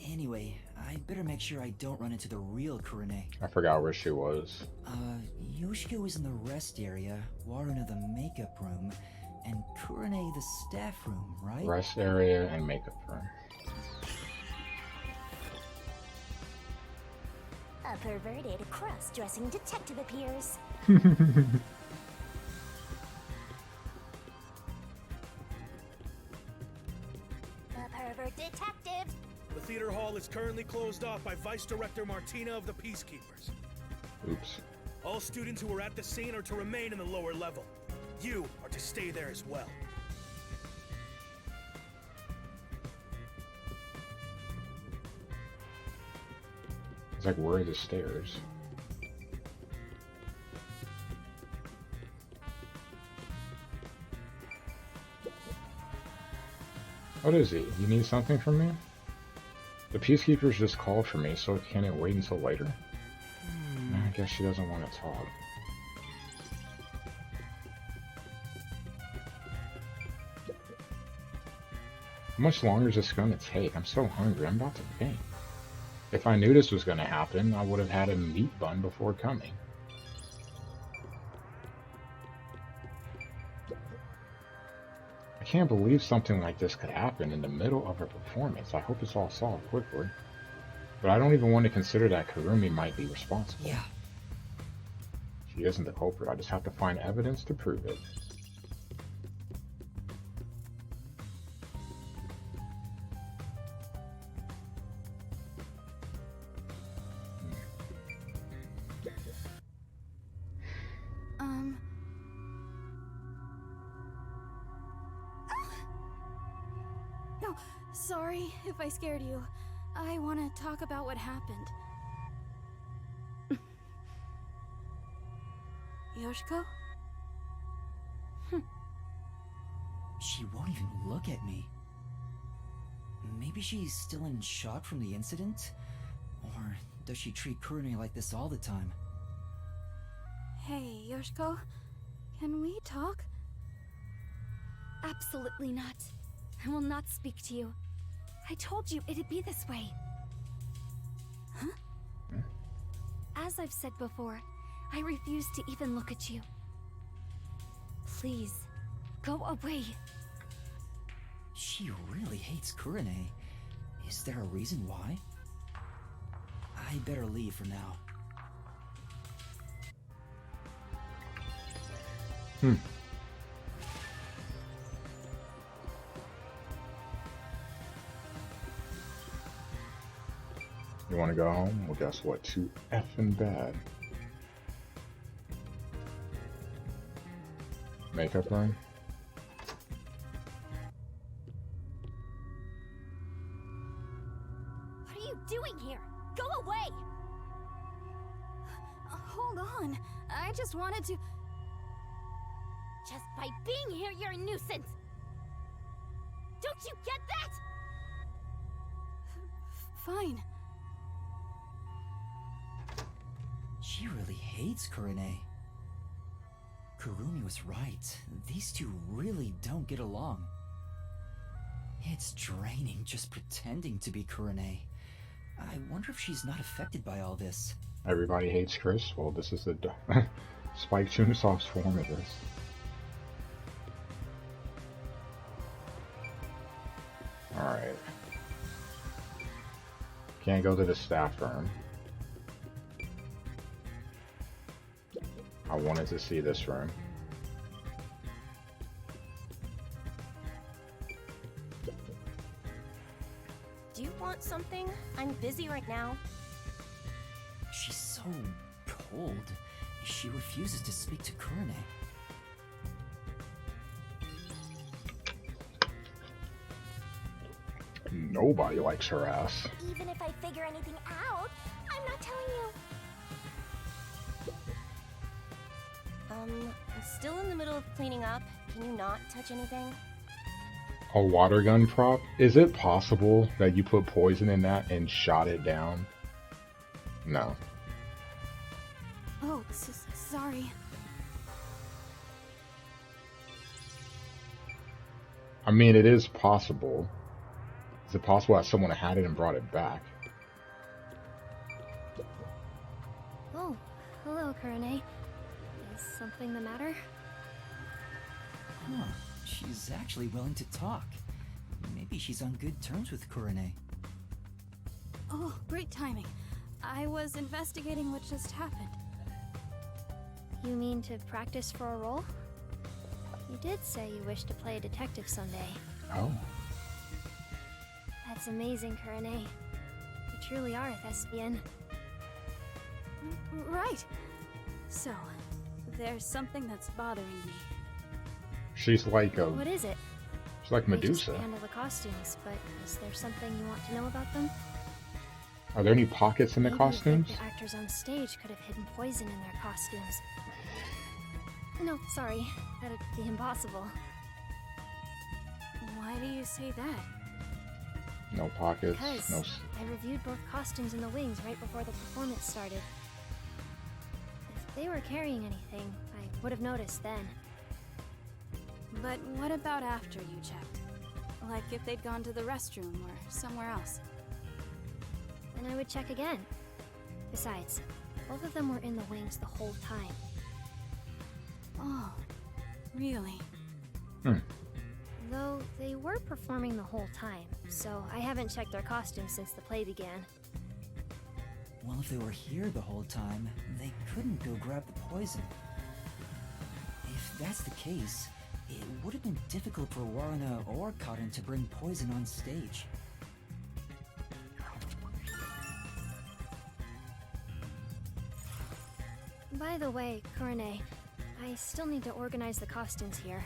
Anyway, I better make sure I don't run into the real Kurane. I forgot where she was. Yoshiko is in the rest area, Waruna the makeup room, and Kurane the staff room, right? Rest area and makeup room. A perverted cross-dressing detective appears. A pervert detective. The theater hall is currently closed off by Vice Director Martina of the Peacekeepers. Oops. All students who are at the scene are to remain in the lower level. You are to stay there as well. It's like, where are the stairs? What is it? You need something from me? The Peacekeepers just called for me, so can it wait until later? I guess she doesn't want to talk. How much longer is this going to take? I'm so hungry. I'm about to faint. If I knew this was going to happen, I would have had a meat bun before coming. I can't believe something like this could happen in the middle of a performance. I hope it's all solved quickly. But I don't even want to consider that Kurumi might be responsible. Yeah. She isn't the culprit. I just have to find evidence to prove it. No, sorry if I scared you. I want to talk about what happened. Yoshiko? She won't even look at me. Maybe she's still in shock from the incident? Or does she treat Kurane like this all the time? Hey, Yoshiko, can we talk? Absolutely not. I will not speak to you. I told you it'd be this way. Huh? As I've said before, I refuse to even look at you. Please, go away. She really hates Kurane. Is there a reason why? I better leave for now. You want to go home? Well, guess what? Too effing bad. Makeup room? What are you doing here? Go away! Hold on. I just wanted to... Just by being here, you're a nuisance! Don't you get that? Fine. She really hates Kurane. Kurumi was right. These two really don't get along. It's draining just pretending to be Kurane. I wonder if she's not affected by all this. Everybody hates Chris? Well, this is the Spike Chunsoft's form of this. Alright. Can't go to the staff room. I wanted to see this room. Do you want something? I'm busy right now. She's so cold. She refuses to speak to Kurane. Nobody likes her ass. Even if I figure anything out, I'm not telling you. I'm still in the middle of cleaning up. Can you not touch anything? A water gun prop? Is it possible that you put poison in that and shot it down? No. Oh, sorry. I mean, it is possible. Is it possible that someone had it and brought it back? Oh, hello, Kurone. Is something the matter? Huh. She's actually willing to talk. Maybe she's on good terms with Kurone. Oh, great timing. I was investigating what just happened. You mean to practice for a role? You did say you wish to play a detective someday. Oh. That's amazing, Kurone. You truly are a thespian. Right. So, there's something that's bothering me. She's like a... What is it? She's like I just Medusa. handle the costumes, but is there something you want to know about them? Are there any pockets in the Maybe costumes? The actors on stage could have hidden poison in their costumes. No, sorry. That'd be impossible. Why do you say that? No pockets. Because No. I reviewed both costumes in the wings right before the performance started. If they were carrying anything, I would have noticed then. But what about after you checked? Like if they'd gone to the restroom or somewhere else? Then I would check again. Besides, both of them were in the wings the whole time. Oh, really? Though they were performing the whole time, so I haven't checked their costumes since the play began. Well, if they were here the whole time, they couldn't go grab the poison. If that's the case, it would have been difficult for Waruna or Cotton to bring poison on stage. By the way, Kurone, I still need to organize the costumes here.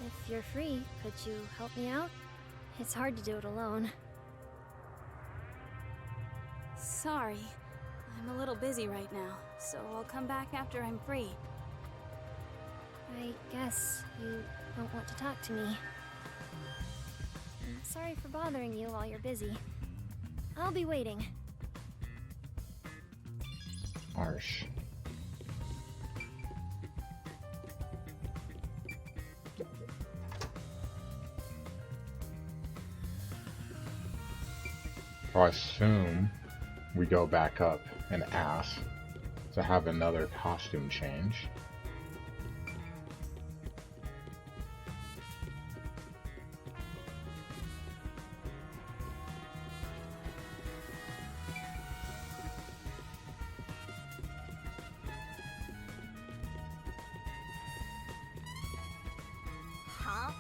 If you're free, could you help me out? It's hard to do it alone. Sorry. I'm a little busy right now, so I'll come back after I'm free. I guess you don't want to talk to me. I'm sorry for bothering you while you're busy. I'll be waiting. Harsh. So I assume we go back up and ask to have another costume change. Huh?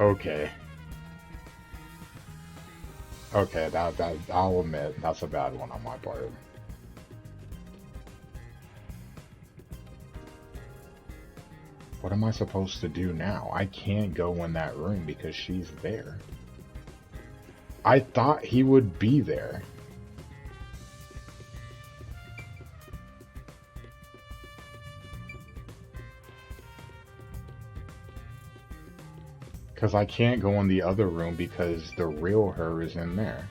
Okay. Okay, that I'll admit that's a bad one on my part. What am I supposed to do now? I can't go in that room because she's there. I thought he would be there. Because I can't go in the other room because the real her is in there.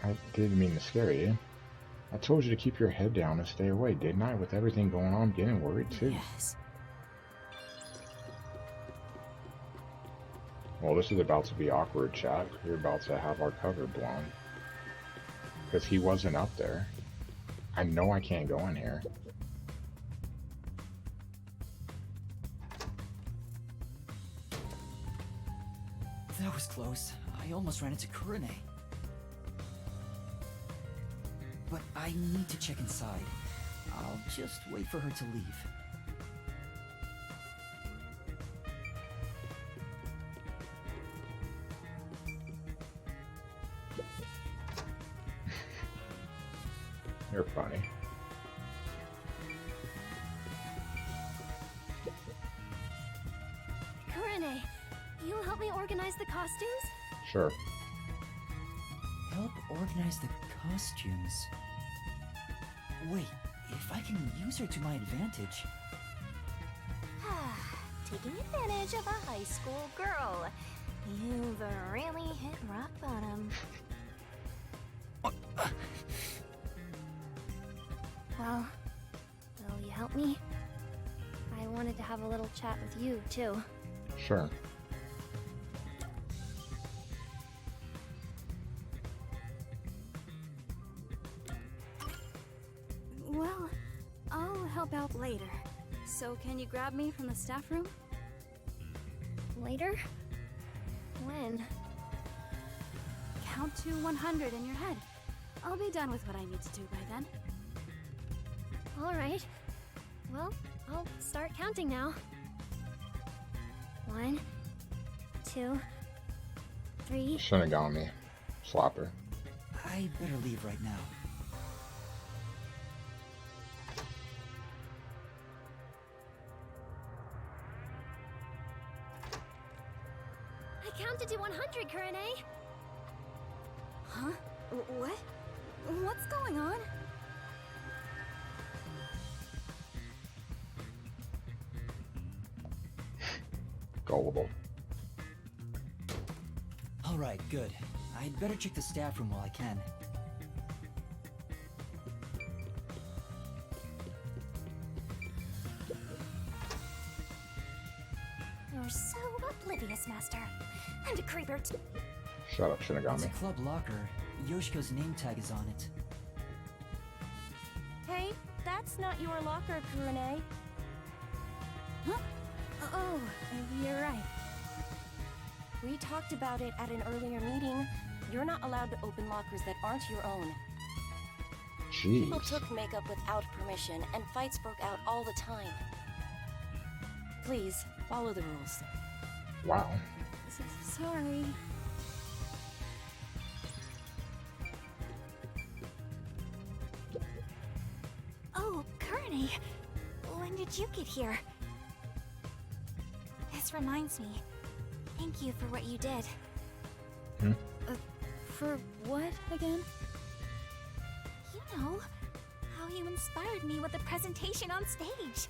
I didn't mean to scare you. I told you to keep your head down and stay away, didn't I? With everything going on, I'm getting worried too. Yes. Well, this is about to be awkward, chat. We're about to have our cover blown. Because he wasn't up there. I know I can't go in here. That was close. I almost ran into Kurone. But I need to check inside. I'll just wait for her to leave. You're funny. Kurone, You'll help me organize the costumes? Sure. Help organize the costumes. Wait, if I can use her to my advantage. Taking advantage of a high school girl. You've really hit rock bottom. Well, will you help me? I wanted to have a little chat with you, too. Sure. Well, I'll help out later. So can you grab me from the staff room? Later? When? Count to 100 in your head. I'll be done with what I need to do by then. Alright. Well, I'll start counting now. 1, 2, 3. Shinigami. Slapper. I better leave right now. I counted to 100, Kurene! Huh? What? What's going on? Gullible. Alright, good. I'd better check the staff room while I can. You're so oblivious, Master. And a creeper too. Shut up, It's a Shinigami. club locker. Yoshiko's name tag is on it. Hey, that's not your locker, Kurene. Huh? Oh, you're right. We talked about it at an earlier meeting. You're not allowed to open lockers that aren't your own. People Jeez. took makeup without permission, and fights broke out all the time. Please, follow the rules. Wow. Sorry. Oh, Kurene. When did you get here? This reminds me. Thank you for what you did. For what again? You know, how you inspired me with the presentation on stage.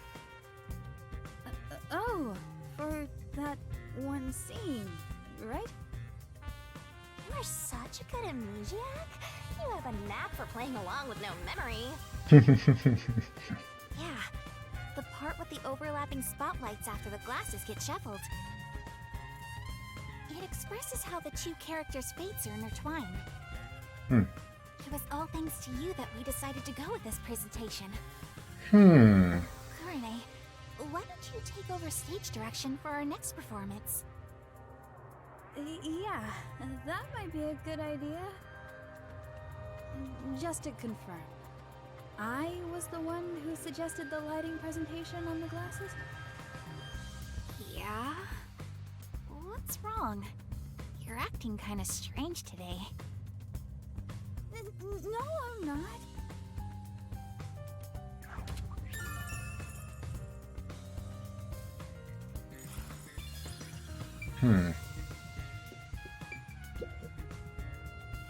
Oh, for that one scene, right? You're such a good amnesiac. You have a knack for playing along with no memory. Yeah, the part with the overlapping spotlights after the glasses get shuffled. It expresses how the two characters' fates are intertwined. It was all thanks to you that we decided to go with this presentation. Kurene, why don't you take over stage direction for our next performance? Yeah, that might be a good idea. Just to confirm, I was the one who suggested the lighting presentation on the glasses? Yeah? What's wrong? You're acting kind of strange today. No, I'm not.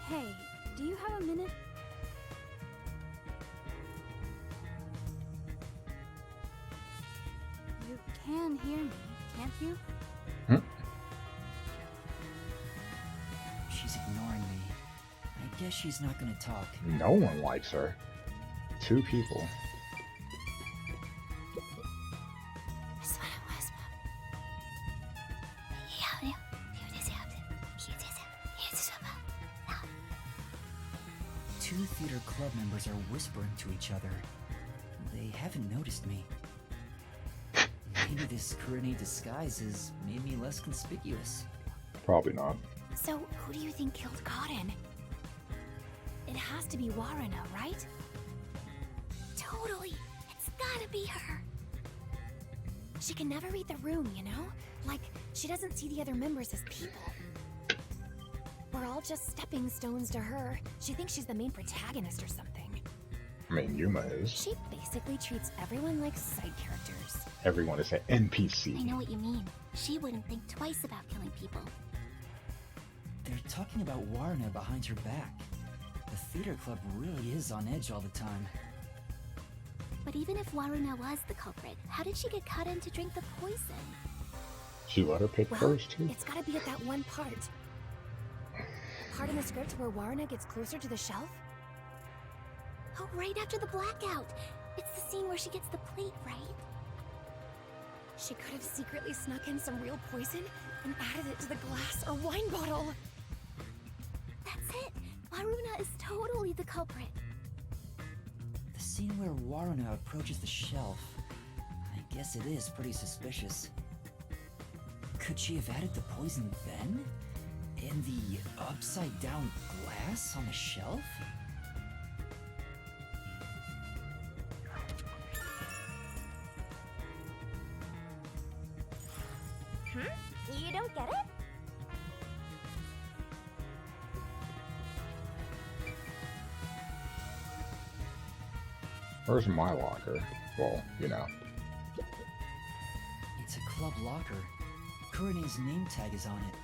Hey, do you have a minute? You can hear me, can't you? She's ignoring me. I guess she's not gonna talk. No one likes her. Two people. Two theater club members are whispering to each other. They haven't noticed me. Maybe this Kurene disguise has made me less conspicuous. Probably not. So, who do you think killed Cotton? It has to be Waruna, right? Totally! It's gotta be her! She can never read the room, you know? Like, she doesn't see the other members as people. We're all just stepping stones to her. She thinks she's the main protagonist or something. I mean, Yuma is. She basically treats everyone like side characters. Everyone is an NPC. I know what you mean. She wouldn't think twice about killing people. They're talking about Warna behind her back. The theater club really is on edge all the time. But even if Waruna was the culprit, how did she get cut in to drink the poison? She let her pick first, too. It's gotta be at that one part. Part in the script where Waruna gets closer to the shelf? Oh, right after the blackout. It's the scene where she gets the plate, right? She could have secretly snuck in some real poison and added it to the glass or wine bottle. That's it. Waruna is totally the culprit. The scene where Waruna approaches the shelf, I guess it is pretty suspicious. Could she have added the poison then? In the upside down glass on the shelf? You don't get it? Where's my locker? Well, you know. It's a club locker. Kurine's name tag is on it.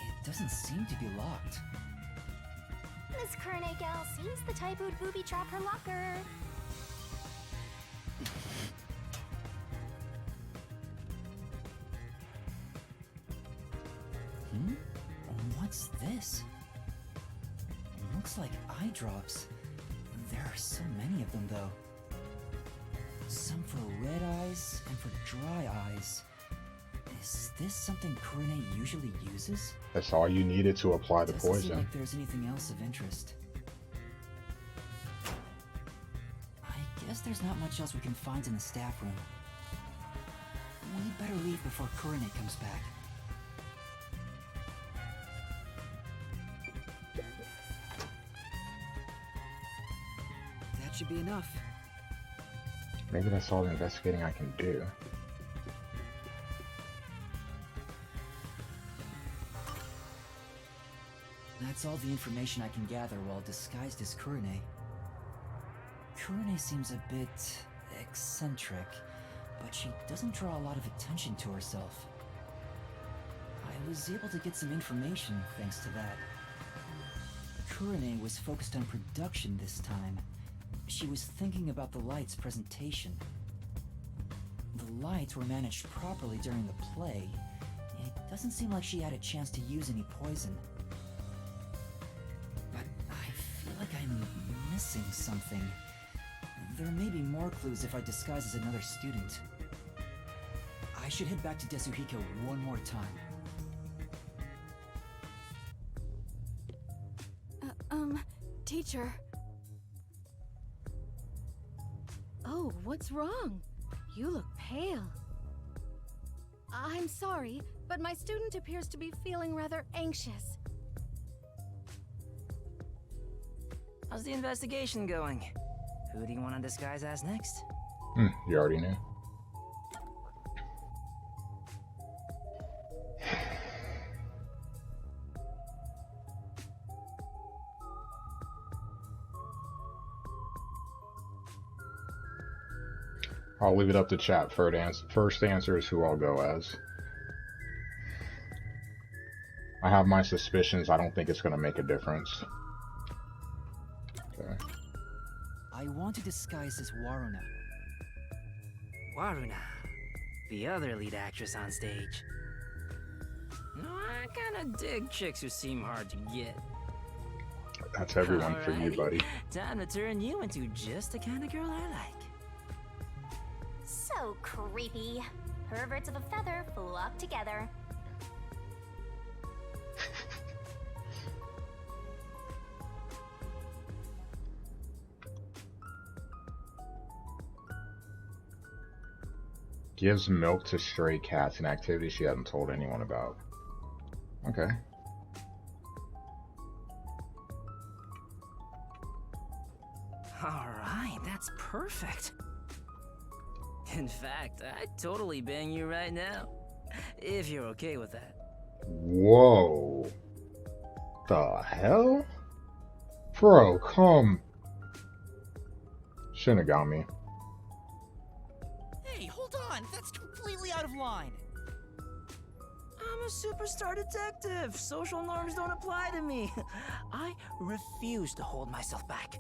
It doesn't seem to be locked. Miss Kurine gal seems the type who'd booby trap her locker. What's this? It looks like eye drops. There are so many of them, though. Some for red eyes and for dry eyes. Is this something Kurine usually uses? That's all you needed to apply the Doesn't seem poison. like there's anything else of interest. I guess there's not much else we can find in the staff room. We'd better leave before Kurine comes back. That should be enough. Maybe that's all the investigating I can do. That's all the information I can gather while disguised as Kurine. Kurine seems a bit eccentric, but she doesn't draw a lot of attention to herself. I was able to get some information thanks to that. Kurine was focused on production this time. She was thinking about the lights presentation. The lights were managed properly during the play. It doesn't seem like she had a chance to use any poison. But I feel like I'm missing something. There may be more clues if I disguise as another student. I should head back to Desuhiko one more time. Teacher. Oh, what's wrong? You look pale. I'm sorry, but my student appears to be feeling rather anxious. How's the investigation going? Who do you want to disguise as next? You already knew. I'll leave it up to chat. First answer is who I'll go as. I have my suspicions. I don't think it's going to make a difference. Okay. I want to disguise as Waruna. Waruna, the other lead actress on stage. No, I kinda dig chicks who seem hard to get. That's everyone for you, buddy. Time to turn you into just the kind of girl I like. So creepy. Perverts of a feather flock together. Gives milk to stray cats, an activity she hasn't told anyone about. Okay. Alright, that's perfect. In fact, I'd totally bang you right now. If you're okay with that. Whoa. The hell? Bro, come. Shinigami. Hey, hold on! That's completely out of line! I'm a superstar detective. Social norms don't apply to me. I refuse to hold myself back.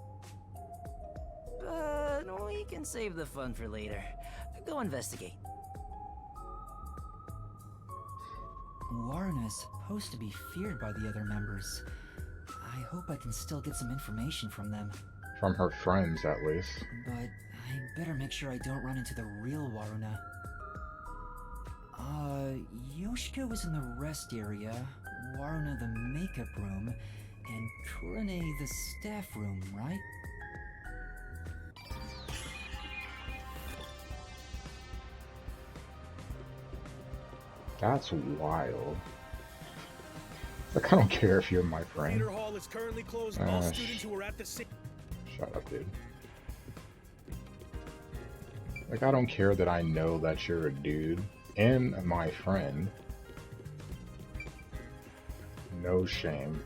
But we can save the fun for later. Go investigate. Warren is supposed to be feared by the other members. I hope I can still get some information from them. From her friends, at least. But I better make sure I don't run into the real Waruna. Yoshiko is in the rest area, Waruna the makeup room, and Kurane the staff room, right? That's wild. Like, I don't care if you're my friend. Theater hall is currently closed. All students who are at the shut up, dude. Like, I don't care that I know that you're a dude and my friend. No shame.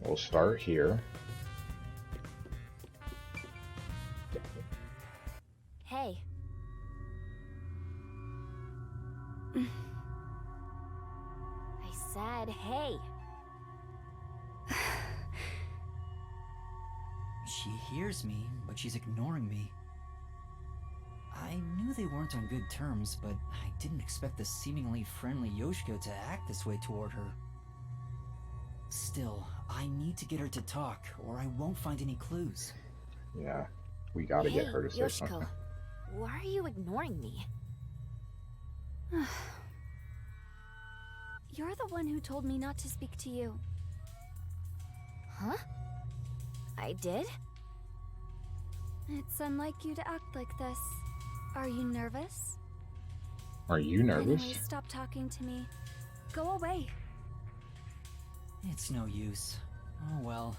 We'll start here. Hey. I said hey. She hears me, but she's ignoring me. I knew they weren't on good terms, but I didn't expect the seemingly friendly Yoshiko to act this way toward her. Still, I need to get her to talk, or I won't find any clues. Yeah, we gotta get her to say Yoshiko, something. why are you ignoring me? You're the one who told me not to speak to you. Huh? I did? It's unlike you to act like this. Are you nervous? Are you nervous? Anyway, stop talking to me. Go away. It's no use. Oh well.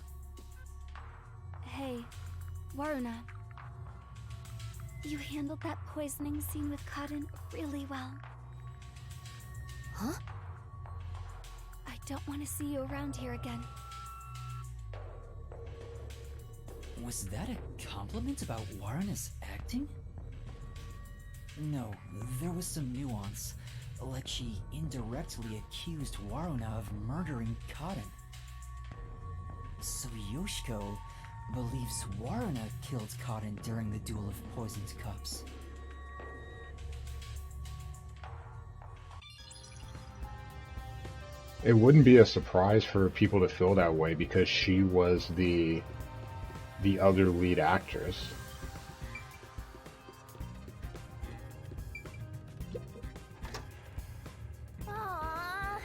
Hey, Waruna. You handled that poisoning scene with Cotton really well. Huh? I don't want to see you around here again. Was that a compliment about Waruna's acting? No, there was some nuance. Like she indirectly accused Waruna of murdering Cotton. So Yoshiko believes Waruna killed Cotton during the duel of poisoned cups. It wouldn't be a surprise for people to feel that way because she was the other lead actress. Aww, I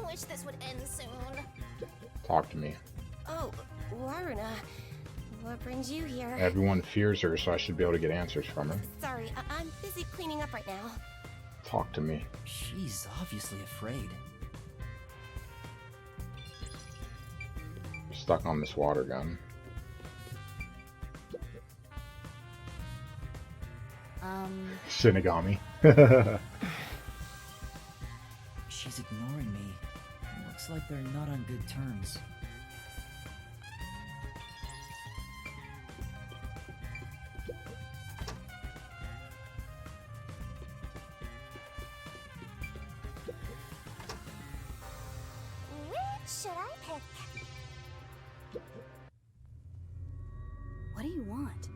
wish this would end soon. Talk to me. Oh, Waruna, what brings you here? Everyone fears her, so I should be able to get answers from her. Sorry, I'm busy cleaning up right now. Talk to me. She's obviously afraid. Stuck on this water gun. Shinigami. She's ignoring me. Looks like they're not on good terms. Which should I pick? What do you want?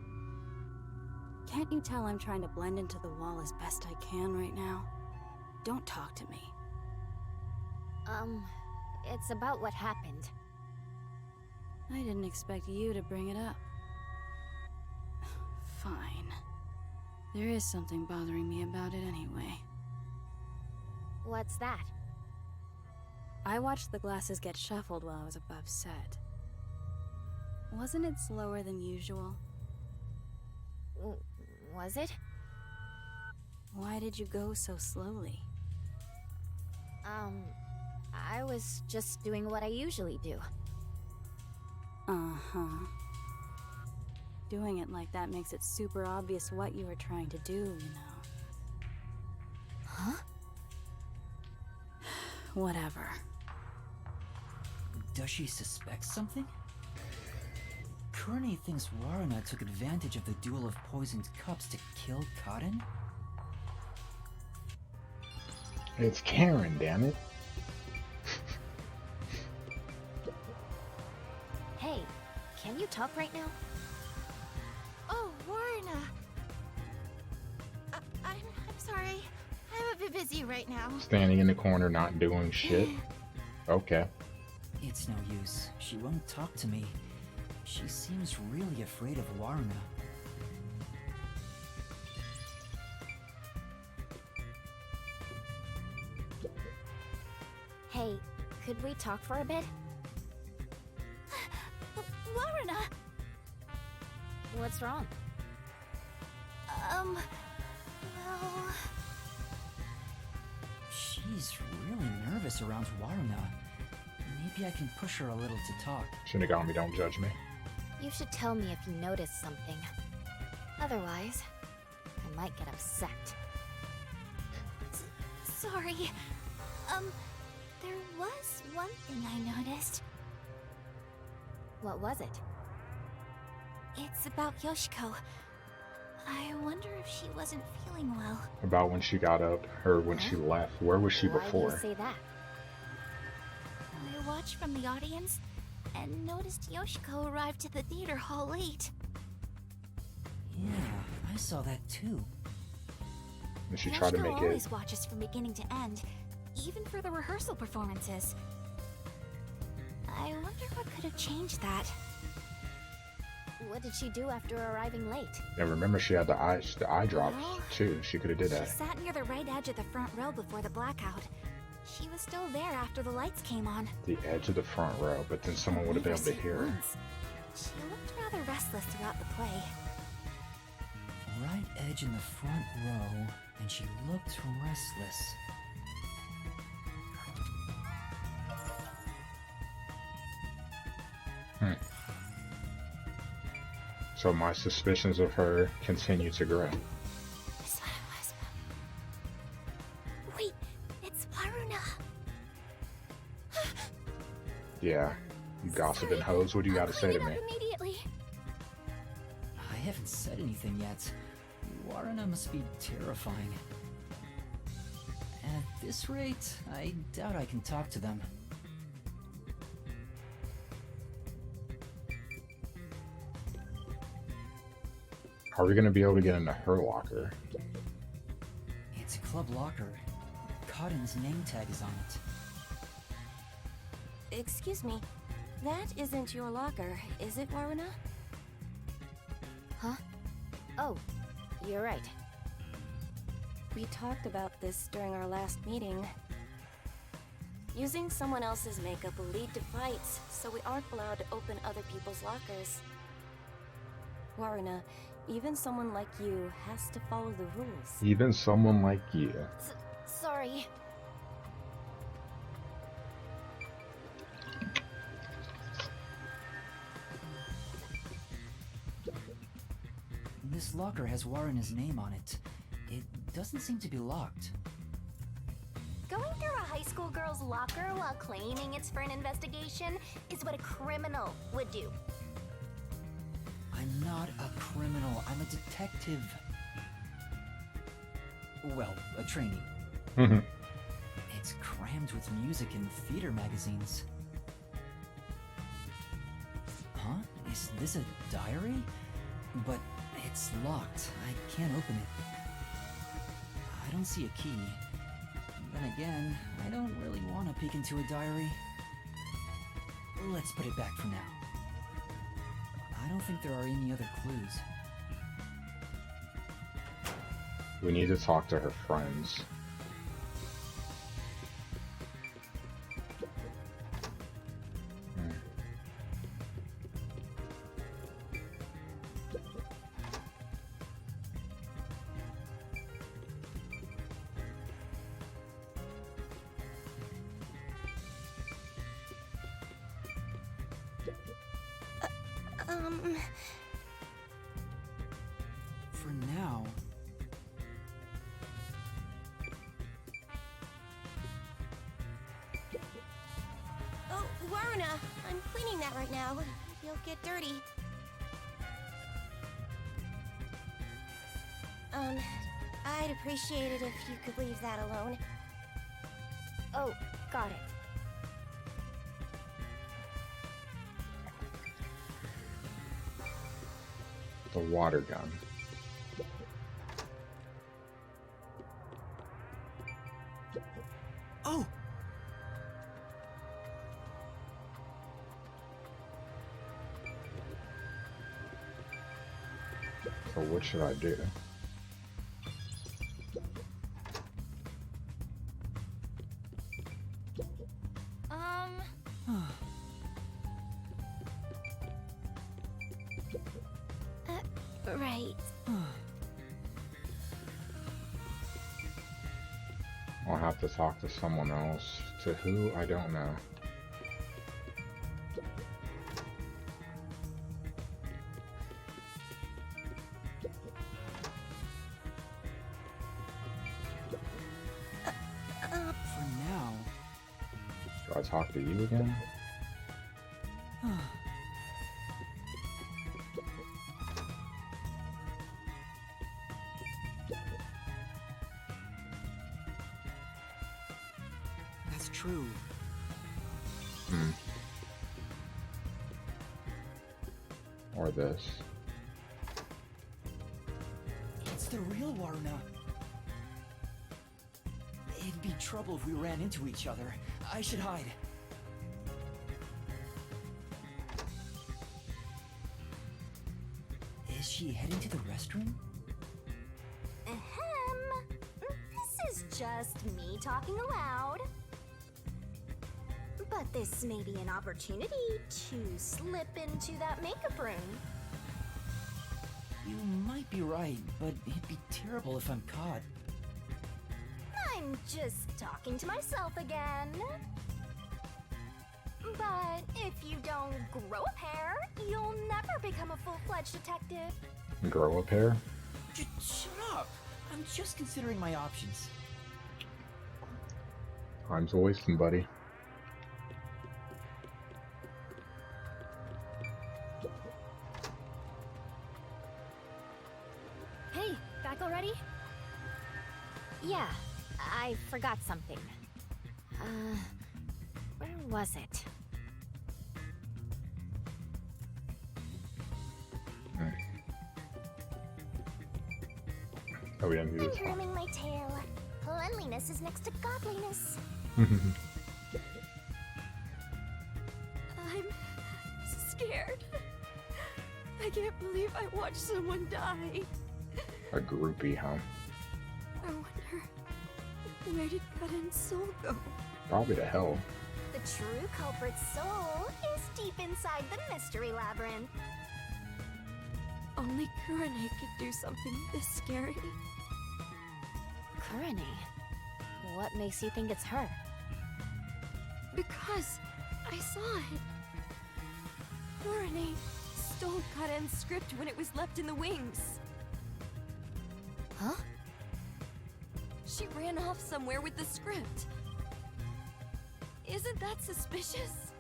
Can't you tell I'm trying to blend into the wall as best I can right now? Don't talk to me. It's about what happened. I didn't expect you to bring it up. Fine. There is something bothering me about it anyway. What's that? I watched the glasses get shuffled while I was above set. Wasn't it slower than usual? Was it? Why did you go so slowly? I was just doing what I usually do. Uh-huh. Doing it like that makes it super obvious what you were trying to do, you know. Huh? whatever. Does she suspect something? Kurane thinks Waruna took advantage of the duel of poisoned cups to kill Kaden? It's Karen, damn it. Hey, can you talk right now? Oh, Waruna. I'm sorry. I'm a bit busy right now. Standing in the corner, not doing shit. Okay. It's no use. She won't talk to me. She seems really afraid of Waruna. Hey, could we talk for a bit? Waruna! What's wrong? Well... She's really nervous around Waruna. Maybe I can push her a little to talk. Shinigami, don't judge me. You should tell me if you notice something. Otherwise, I might get upset. Sorry. There was one thing I noticed. What was it? It's about Yoshiko. I wonder if she wasn't feeling well. About when she got up, or when she left. Where was she before? Why do you say that? I watched from the audience and noticed Yoshiko arrived to the theater hall late. Yeah, I saw that too. And she tried to make Yoshiko it. always watches from beginning to end, even for the rehearsal performances. I wonder what could have changed that. What did she do after arriving late? And remember, she had the eye drops too. She could have did that. She sat near the right edge of the front row before the blackout. She was still there after the lights came on. The edge of the front row, but then someone would have been able to hear her. She looked rather restless throughout the play. Right edge in the front row, and she looked restless. So my suspicions of her continue to grow. That's what it was. Wait, it's Waruna. Yeah, you gossiping hoes, what do you got to say to me? Immediately. I haven't said anything yet. Waruna must be terrifying. At this rate, I doubt I can talk to them. Are we going to be able to get into her locker? It's a club locker. Kaden's name tag is on it. Excuse me. That isn't your locker, is it, Waruna? Huh? Oh, you're right. We talked about this during our last meeting. Using someone else's makeup will lead to fights, so we aren't allowed to open other people's lockers. Waruna, even someone like you has to follow the rules. Even someone like you. Sorry. This locker has Waruna's name on it. It doesn't seem to be locked. Going through a high school girl's locker while claiming it's for an investigation is what a criminal would do. I'm not a criminal. I'm a detective. Well, a trainee. It's crammed with music and theater magazines. Huh? Is this a diary? But it's locked. I can't open it. I don't see a key. Then again, I don't really want to peek into a diary. Let's put it back for now. I don't think there are any other clues. We need to talk to her friends. For now... cleaning that right now. You'll get dirty. I'd appreciate it if you could leave that alone. Oh, got it. The water gun. Oh! So what should I do? Right. I'll have to talk to someone else. To who? I don't know. For now. Do I talk to you again? That's true. Or this. It's the real Waruna. It'd be trouble if we ran into each other. I should hide. Is she heading to the restroom? Ahem. This is just me talking aloud. But this may be an opportunity to slip into that makeup room. You might be right, but it'd be terrible if I'm caught. I'm just talking to myself again. But if you don't grow a pair, you'll never become a full-fledged detective. Grow a pair? Shut up! I'm just considering my options. Time's a wasting, buddy. Hey, back already? Yeah, I forgot something. Where was it? Oh, we didn't do I'm this. combing my tail. Cleanliness is next to godliness. I'm scared. I can't believe I watched someone die. A groupie, huh? I wonder, where did Karen's soul go? Probably to hell. The true culprit's soul is deep inside the mystery labyrinth. Only Kurane could do something this scary. Kurane? What makes you think it's her? Because I saw it. Kurane stole Karen's script when it was left in the wings. Huh? She ran off somewhere with the script. Isn't that suspicious?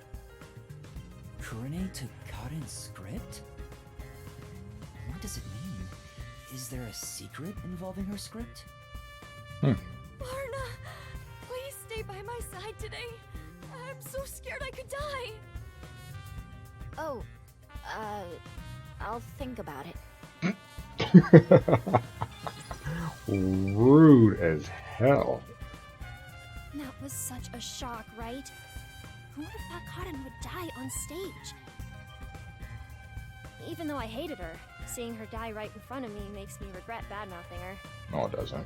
Kurane took Karen's script? What does it mean? Is there a secret involving her script? Varna, please stay by my side today. I'm so scared I could die. Oh, I'll think about it. Rude as hell. That was such a shock, right? Who would have thought Karen would die on stage? Even though I hated her, seeing her die right in front of me makes me regret bad-mouthing her. No, it doesn't.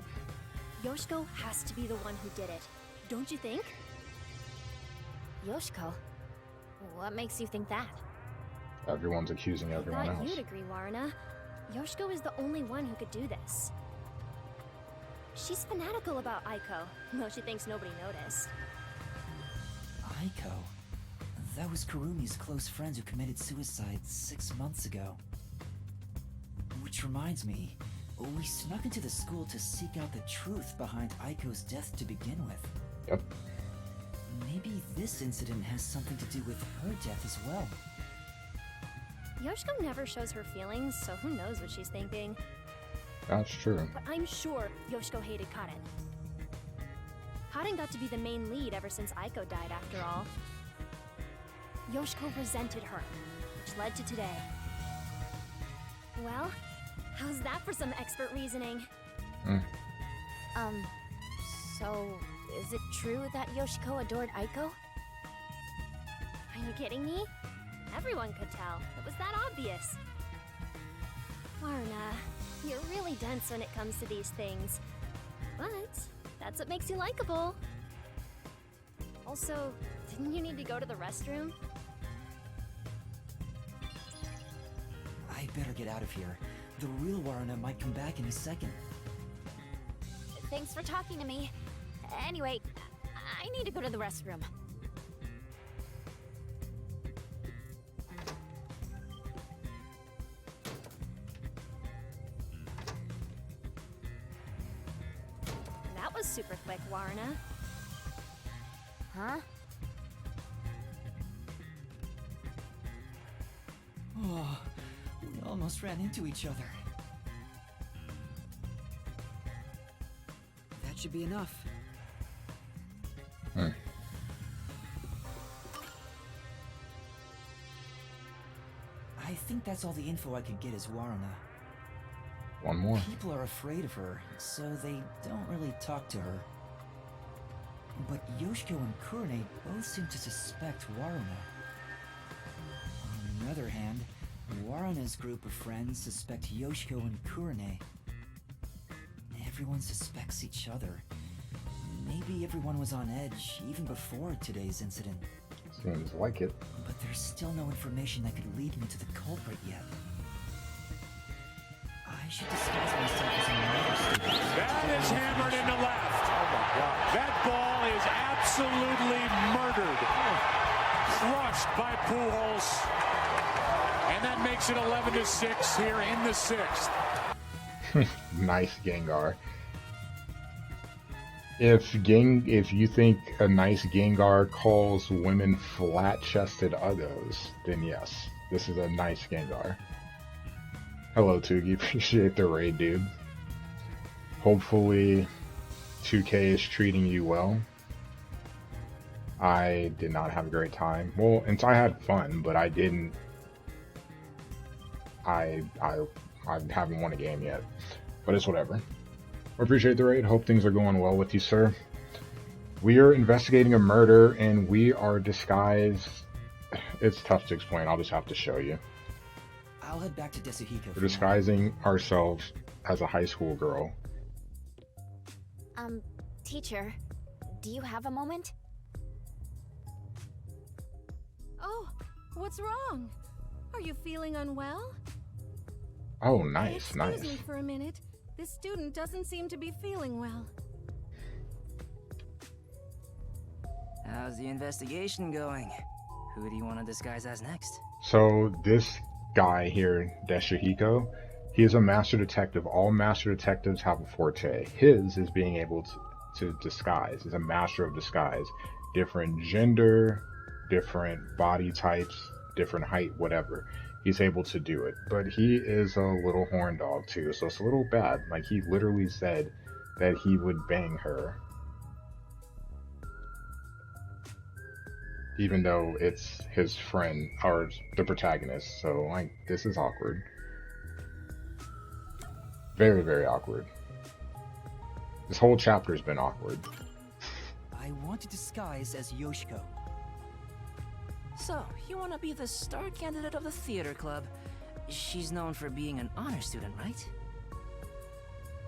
Yoshiko has to be the one who did it. Don't you think? Yoshiko? What makes you think that? Everyone's accusing everyone I thought else. you'd agree, Warna. Yoshiko is the only one who could do this. She's fanatical about Aiko, though she thinks nobody noticed. Aiko? That was Kurumi's close friend who committed suicide 6 months ago. Which reminds me, we snuck into the school to seek out the truth behind Aiko's death to begin with. Yep. Maybe this incident has something to do with her death as well. Yoshiko never shows her feelings, so who knows what she's thinking. That's true. But I'm sure Yoshiko hated Karen. Karen got to be the main lead ever since Aiko died, after all. Yoshiko resented her, which led to today. Well, how's that for some expert reasoning? So, is it true that Yoshiko adored Aiko? Are you kidding me? Everyone could tell. It was that obvious. Warna, you're really dense when it comes to these things. But that's what makes you likable. Also, didn't you need to go to the restroom? I better get out of here. The real Warna might come back any second. Thanks for talking to me. Anyway, I need to go to the restroom. That was super quick, Warna. Huh? Oh, we almost ran into each other. That should be enough. I think that's all the info I could get as Warna. One more. People are afraid of her, so they don't really talk to her. But Yoshiko and Kurone both seem to suspect Warna. On the other hand, Warna's group of friends suspect Yoshiko and Kurone. Everyone suspects each other. Maybe everyone was on edge even before today's incident. Seems like it. But there's still no information that could lead me to the culprit yet. I should disguise myself as another student. That is hammered into left. Oh my God. That ball is absolutely murdered. Crushed by Pujols. And that makes it 11-6 here in the 6th. Nice Gengar. If you think a nice Gengar calls women flat-chested uggos, then yes, this is a nice Gengar. Hello, Tugi. Appreciate the raid, dude. Hopefully, 2K is treating you well. I did not have a great time. Well, and I had fun, but I didn't. I haven't won a game yet, but it's whatever. I appreciate the raid. Hope things are going well with you, sir. We are investigating a murder, and we are disguised. It's tough to explain. I'll just have to show you. I'll head back to Desuhiko. We're disguising ourselves as a high school girl. Teacher, do you have a moment? Oh, what's wrong? Are you feeling unwell? Oh, nice, Excuse me for a minute. This student doesn't seem to be feeling well. How's the investigation going? Who do you want to disguise as next? So this guy here, Desuhiko, he is a master detective. All master detectives have a forte. His is being able to disguise. He's a master of disguise. Different gender, different body types, different height, whatever. He's able to do it. But he is a little horn dog too, so it's a little bad. Like, he literally said that he would bang her. Even though it's his friend, or the protagonist. So, like, this is awkward. Very, very awkward. This whole chapter's been awkward. I want to disguise as Yoshiko. So, you want to be the star candidate of the theater club. She's known for being an honor student, right?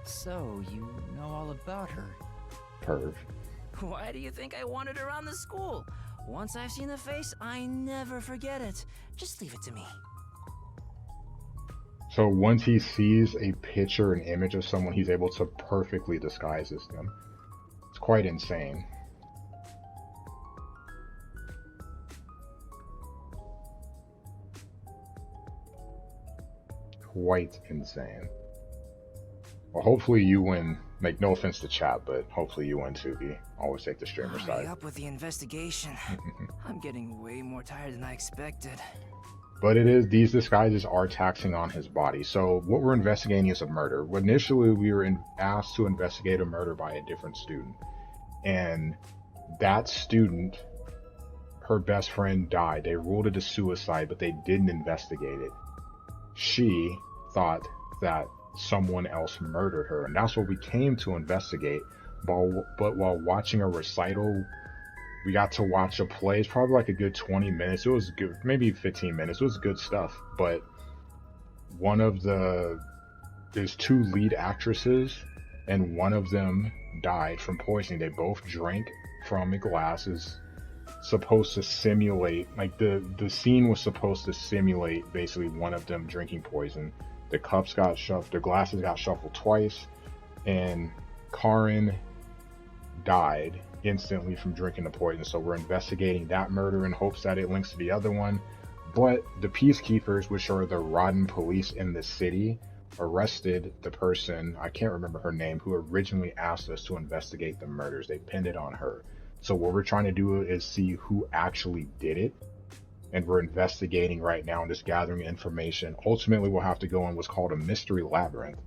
So, you know all about her. Perv. Why do you think I wanted her on the school? Once I've seen the face, I never forget it. Just leave it to me. So once he sees a picture, an image of someone, he's able to perfectly disguise them. It's quite insane. Quite insane. Well, hopefully you win Like, no offense to chat, but hopefully you win too. We always take the streamer Hurry side. up with the investigation. I'm getting way more tired than I expected. But these disguises are taxing on his body. So what we're investigating is a murder. Initially, we were asked to investigate a murder by a different student. And that student, her best friend died. They ruled it a suicide, but they didn't investigate it. She thought that someone else murdered her, and that's what we came to investigate. But while watching a recital, we got to watch a play. It's probably like a good 20 minutes. It was good, maybe 15 minutes. It was good stuff. But there's two lead actresses, and one of them died from poisoning. They both drank from a glass. Is supposed to simulate, like the scene was supposed to simulate basically one of them drinking poison. The cups got shuffled, the glasses got shuffled twice, and Karin died instantly from drinking the poison. So we're investigating that murder in hopes that it links to the other one. But the peacekeepers, which are the rotten police in the city, arrested the person, I can't remember her name, who originally asked us to investigate the murders. They pinned it on her. So what we're trying to do is see who actually did it. And we're investigating right now and just gathering information. Ultimately, we'll have to go in what's called a mystery labyrinth.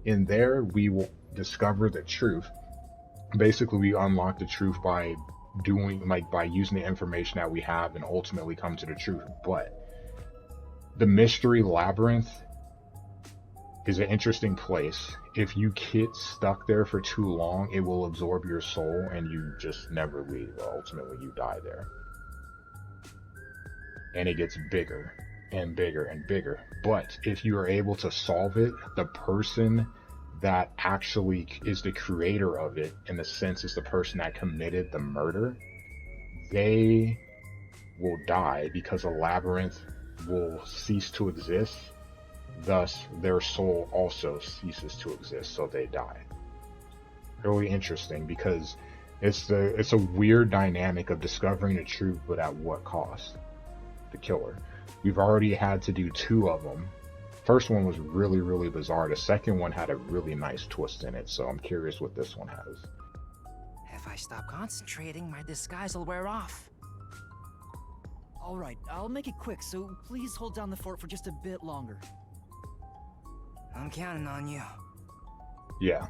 In there, we will discover the truth. Basically, we unlock the truth by using the information that we have and ultimately come to the truth. But the mystery labyrinth is an interesting place. If you get stuck there for too long, it will absorb your soul and you just never leave. Ultimately, you die there. And it gets bigger and bigger and bigger. But if you are able to solve it, the person that actually is the creator of it, in a sense, is the person that committed the murder, they will die because the labyrinth will cease to exist. Thus, their soul also ceases to exist, so they die. Really interesting, because it's a weird dynamic of discovering the truth, but at what cost? The killer. We've already had to do 2 of them. First one was really, really bizarre. The second one had a really nice twist in it, so I'm curious what this one has. If I stop concentrating, my disguise will wear off. Alright, I'll make it quick, so please hold down the fort for just a bit longer. I'm counting on you. Yeah.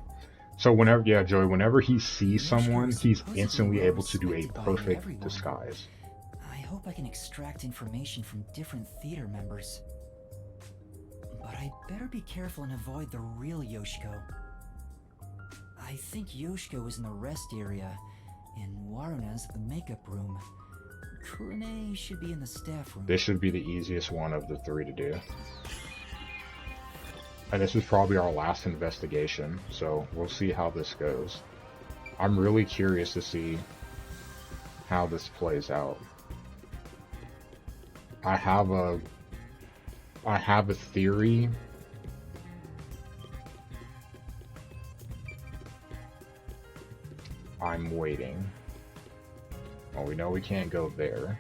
So Joey, whenever he sees someone, he's instantly able to do a perfect disguise. I hope I can extract information from different theater members. But I better be careful and avoid the real Yoshiko. I think Yoshiko is in the rest area, and Waruna's the makeup room. Kurine should be in the staff room. This should be the easiest one of the 3 to do. And this is probably our last investigation, so we'll see how this goes. I'm really curious to see how this plays out. I have a theory. I'm waiting. Well, we know we can't go there.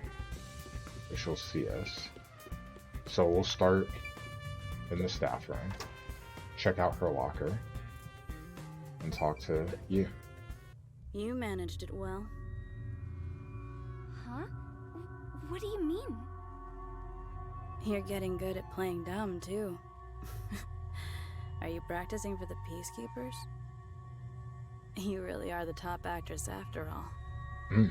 She'll see us. So we'll start in the staff room. Check out her locker. And talk to you. You managed it well. Huh? What do you mean? You're getting good at playing dumb, too. Are you practicing for the Peacekeepers? You really are the top actress after all.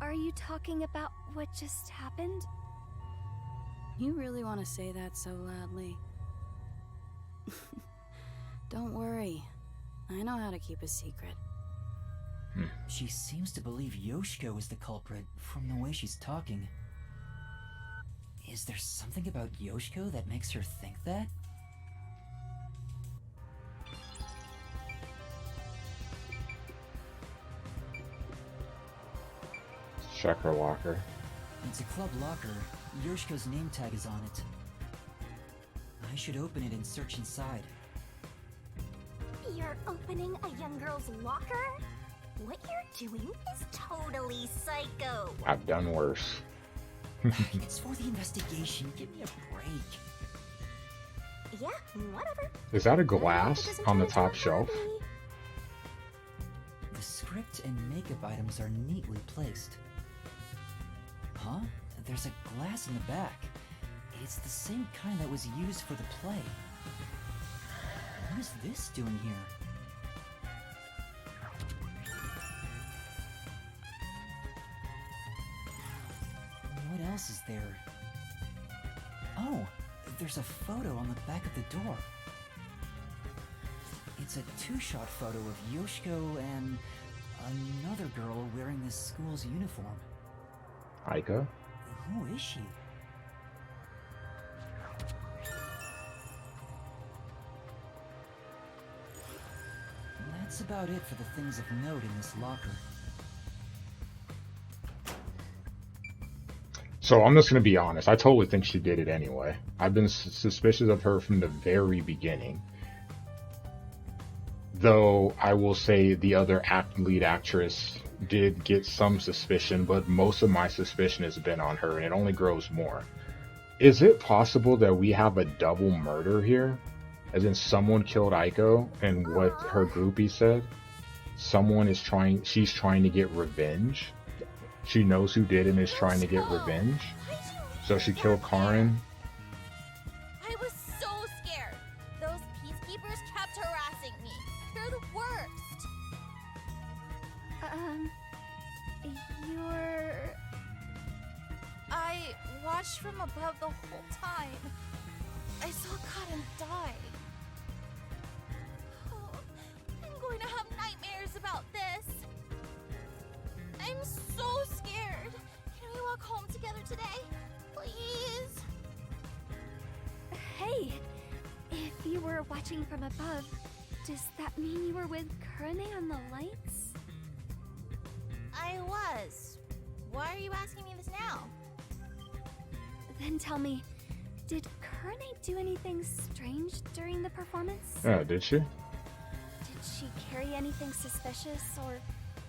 Are you talking about what just happened? You really want to say that so loudly? Don't worry. I know how to keep a secret. She seems to believe Yoshiko is the culprit from the way she's talking. Is there something about Yoshiko that makes her think that? Check her locker. It's a club locker. Yoshiko's name tag is on it. I should open it and search inside. You're opening a young girl's locker? What you're doing is totally psycho. I've done worse. It's for the investigation. Give me a break. Yeah, whatever. Is that a glass on the top shelf? script and makeup items are neatly placed. Huh? There's a glass in the back. It's the same kind that was used for the play. What is this doing here? What else is there? Oh, there's a photo on the back of the door. It's a two-shot photo of Yoshiko and another girl wearing this school's uniform. Aiko? Who is she? That's about it for the things of note in this locker. So I'm just going to be honest. I totally think she did it anyway. I've been suspicious of her from the very beginning. Though I will say the other lead actress did get some suspicion, but most of my suspicion has been on her, and it only grows more. Is it possible that we have a double murder here? As in someone killed Aiko, and what her groupie said? She's trying to get revenge? She knows who did it and is trying to get revenge? So she killed Karin? I was so scared. Those peacekeepers kept harassing me. They're the worst. I watched from above the whole time. I saw Karin die. Oh, I'm going to have nightmares about this. I'm so scared. Can we walk home together today? Please? Hey, if you were watching from above, does that mean you were with Kurane on the lights? I was. Why are you asking me this now? Then tell me, did Kurane do anything strange during the performance? Did she? Did she carry anything suspicious or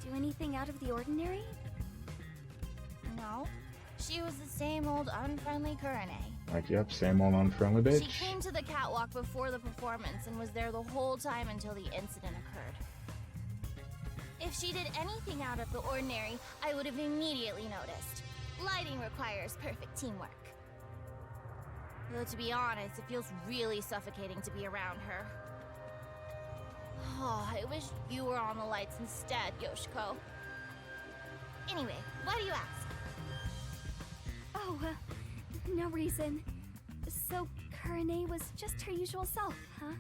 do anything out of the ordinary? No. She was the same old unfriendly Kurane. Like, yep, same old unfriendly bitch. She came to the catwalk before the performance and was there the whole time until the incident occurred. If she did anything out of the ordinary, I would have immediately noticed. Lighting requires perfect teamwork. Though to be honest, it feels really suffocating to be around her. Oh, I wish you were on the lights instead, Yoshiko. Anyway, why do you ask? Oh, no reason. So, Kurane was just her usual self, huh?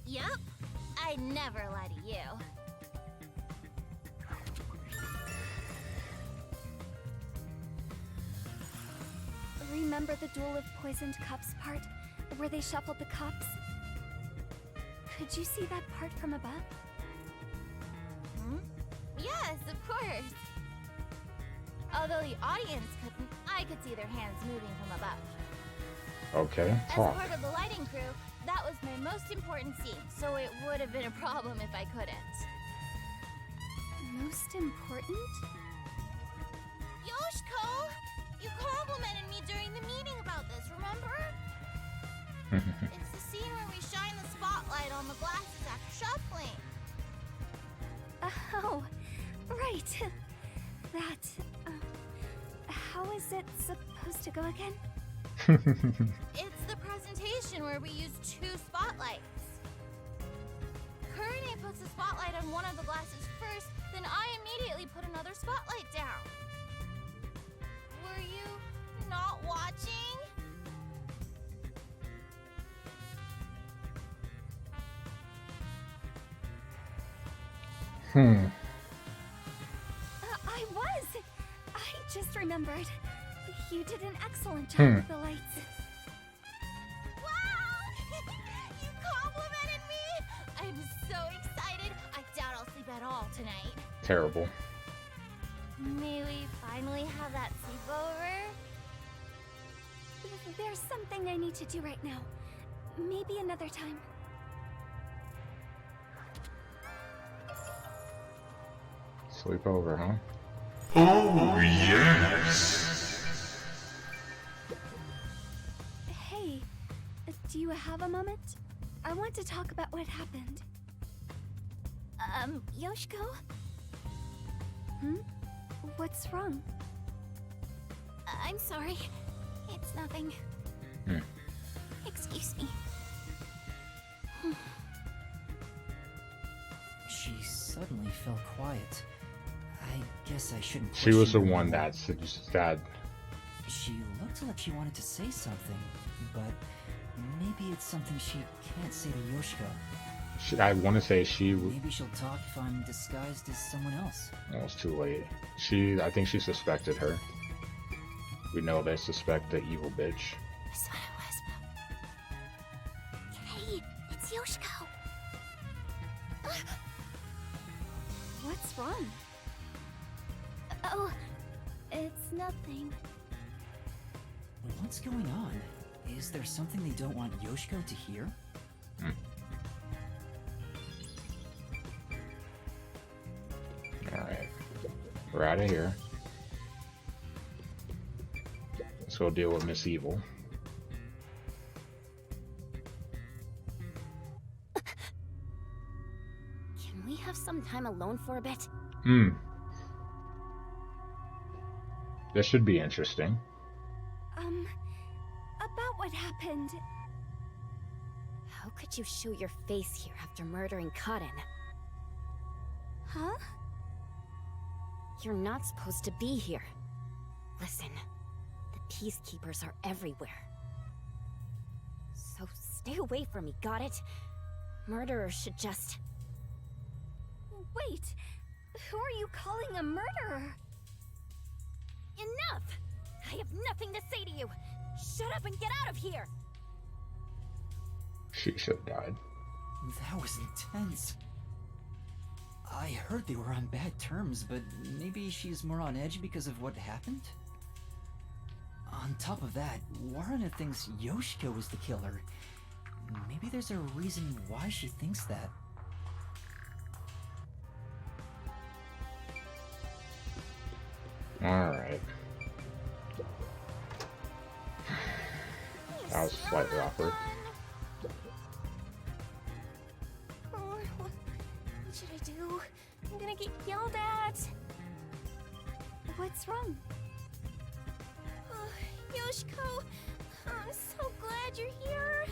Yup. I'd never lie to you. Remember the Duel of Poisoned Cups part, where they shuffled the cups? Could you see that part from above? Hmm? Yes, of course. Although the audience couldn't, I could see their hands moving from above. Okay, talk. As part of the lighting crew, that was my most important scene, so it would have been a problem if I couldn't. Most important? Yoshiko! You complimented me during the meeting about this, remember? It's the scene where we shine the spotlight on the glasses after shuffling. Oh, right. That, how is it supposed to go again? It's the presentation where we use 2 spotlights. Kurane puts the spotlight on one of the glasses first, then I immediately put another spotlight down. Were you not watching? I was! I just remembered. You did an excellent job with the lights. Wow! You complimented me! I'm so excited. I doubt I'll sleep at all tonight. Terrible. May we finally have that sleepover? There's something I need to do right now. Maybe another time. Sleep over, huh? Oh, yes! Hey, do you have a moment? I want to talk about what happened. Yoshiko? Hmm? What's wrong? I'm sorry. It's nothing. Excuse me. She suddenly fell quiet. I guess I shouldn't. She was the question her one more. that She looked like she wanted to say something, but maybe it's something she can't say to Yoshiko. I want to say she. Maybe she'll talk if I'm disguised as someone else. Well, it's too late. I think she suspected her. We know they suspect the evil bitch. That's what it was. Hey, it's Yoshiko. What's wrong? Oh, it's nothing. What's going on? Is there something they don't want Yoshiko to hear? Alright. We're out of here. Let's go deal with Miss Evil. Can we have some time alone for a bit? This should be interesting. About what happened. How could you show your face here after murdering Karen? Huh? You're not supposed to be here. Listen, the peacekeepers are everywhere. So stay away from me, got it? Murderers should just... Wait! Who are you calling a murderer? Enough! I have nothing to say to you! Shut up and get out of here! She should have died. That was intense. I heard they were on bad terms, but maybe she's more on edge because of what happened? On top of that, Warren thinks Yoshiko was the killer. Maybe there's a reason why she thinks that. Alright. That was slightly awkward. Oh, what should I do? I'm gonna get yelled at. What's wrong? Oh, Yoshiko, I'm so glad you're here.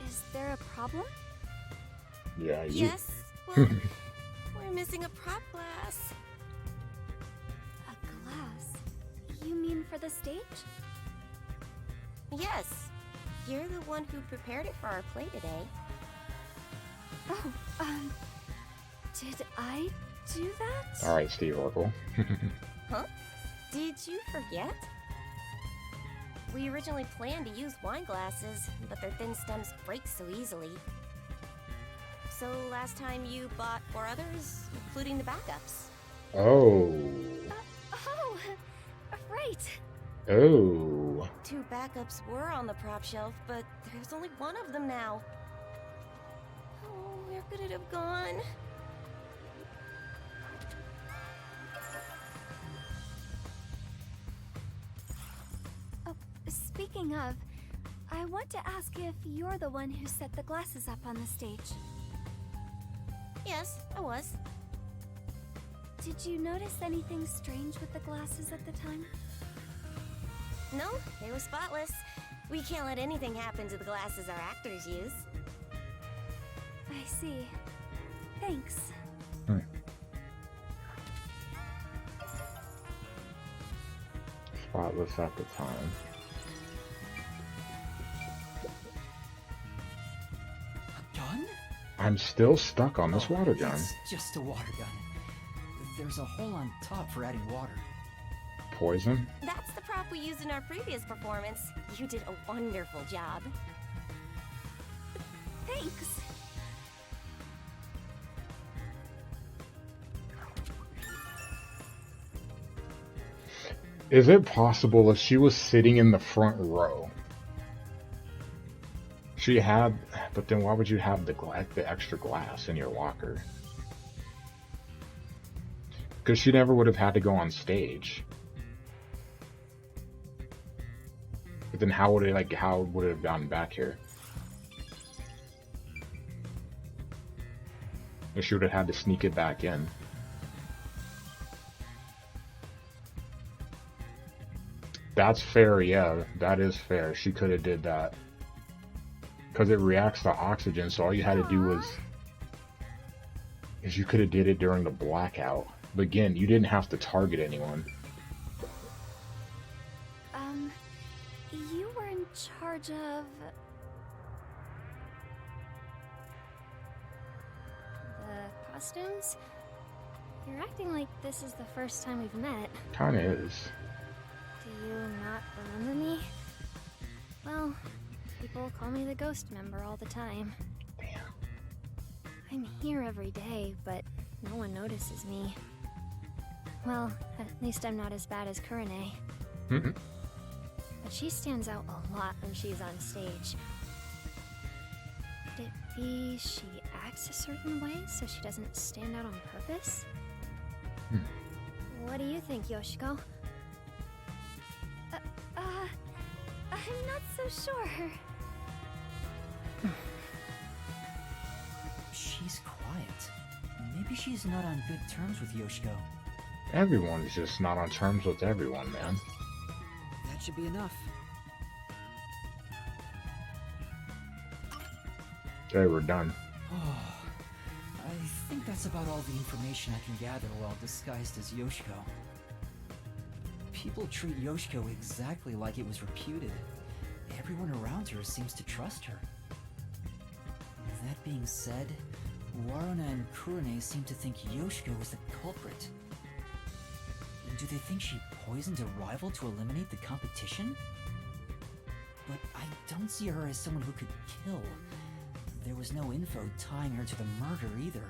Is there a problem? Yeah, you... Yes, well, we're missing a prop glass. A glass? You mean for the stage? Yes. You're the one who prepared it for our play today. Oh, did I do that? Alright, Steve Oracle. Huh? Did you forget? We originally planned to use wine glasses, but their thin stems break so easily. So last time you bought 4 others, including the backups. Oh. Oh, right. Oh. 2 backups were on the prop shelf, but there's only 1 of them now. Oh, where could it have gone? Oh, speaking of, I want to ask if you're the one who set the glasses up on the stage. Yes, I was. Did you notice anything strange with the glasses at the time? No, they were spotless. We can't let anything happen to the glasses our actors use. I see. Thanks. Spotless at the time. A gun? I'm still stuck on this water gun. It's just a water gun. There's a hole on top for adding water. Poison? That's the prop we used in our previous performance. You did a wonderful job. Thanks. Is it possible if she was sitting in the front row? She had, but then why would you have the extra glass in your locker? Because she never would have had to go on stage. But then how would it have gotten back here? Or she would have had to sneak it back in. That's fair, yeah. That is fair. She could have did that. Because it reacts to oxygen, so all you had to do was... is you could have did it during the blackout. But again, you didn't have to target anyone. You were in charge of... the costumes? You're acting like this is the first time we've met. Kinda is. Do you not remember me? Well, people call me the ghost member all the time. Damn. I'm here every day, but no one notices me. Well, at least I'm not as bad as Kurine. Mm-hmm. But she stands out a lot when she's on stage. Could it be she acts a certain way so she doesn't stand out on purpose? What do you think, Yoshiko? I'm not so sure. She's quiet. Maybe she's not on good terms with Yoshiko. Everyone's just not on terms with everyone, man. That should be enough. Okay, we're done. I think that's about all the information I can gather while disguised as Yoshiko. People treat Yoshiko exactly like it was reputed. Everyone around her seems to trust her. That being said, Waruna and Kurine seem to think Yoshiko is the culprit. Do they think she poisoned a rival to eliminate the competition? But I don't see her as someone who could kill. There was no info tying her to the murder either.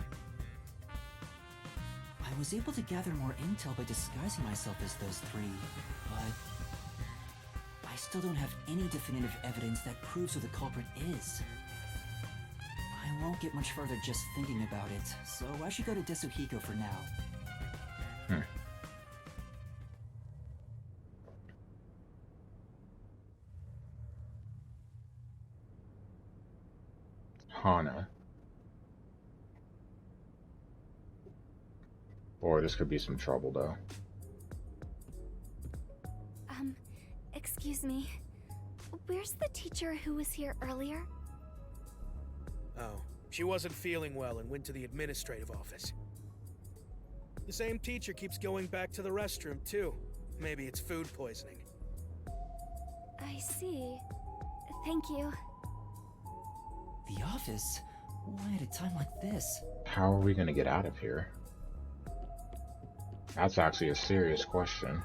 I was able to gather more intel by disguising myself as those three, but I still don't have any definitive evidence that proves who the culprit is. I won't get much further just thinking about it, so I should go to Desuhiko for now. Hana. Boy, this could be some trouble, though. Excuse me. Where's the teacher who was here earlier? Oh, she wasn't feeling well and went to the administrative office. The same teacher keeps going back to the restroom, too. Maybe it's food poisoning. I see. Thank you. The office? Why at a time like this? How are we gonna get out of here? That's actually a serious question.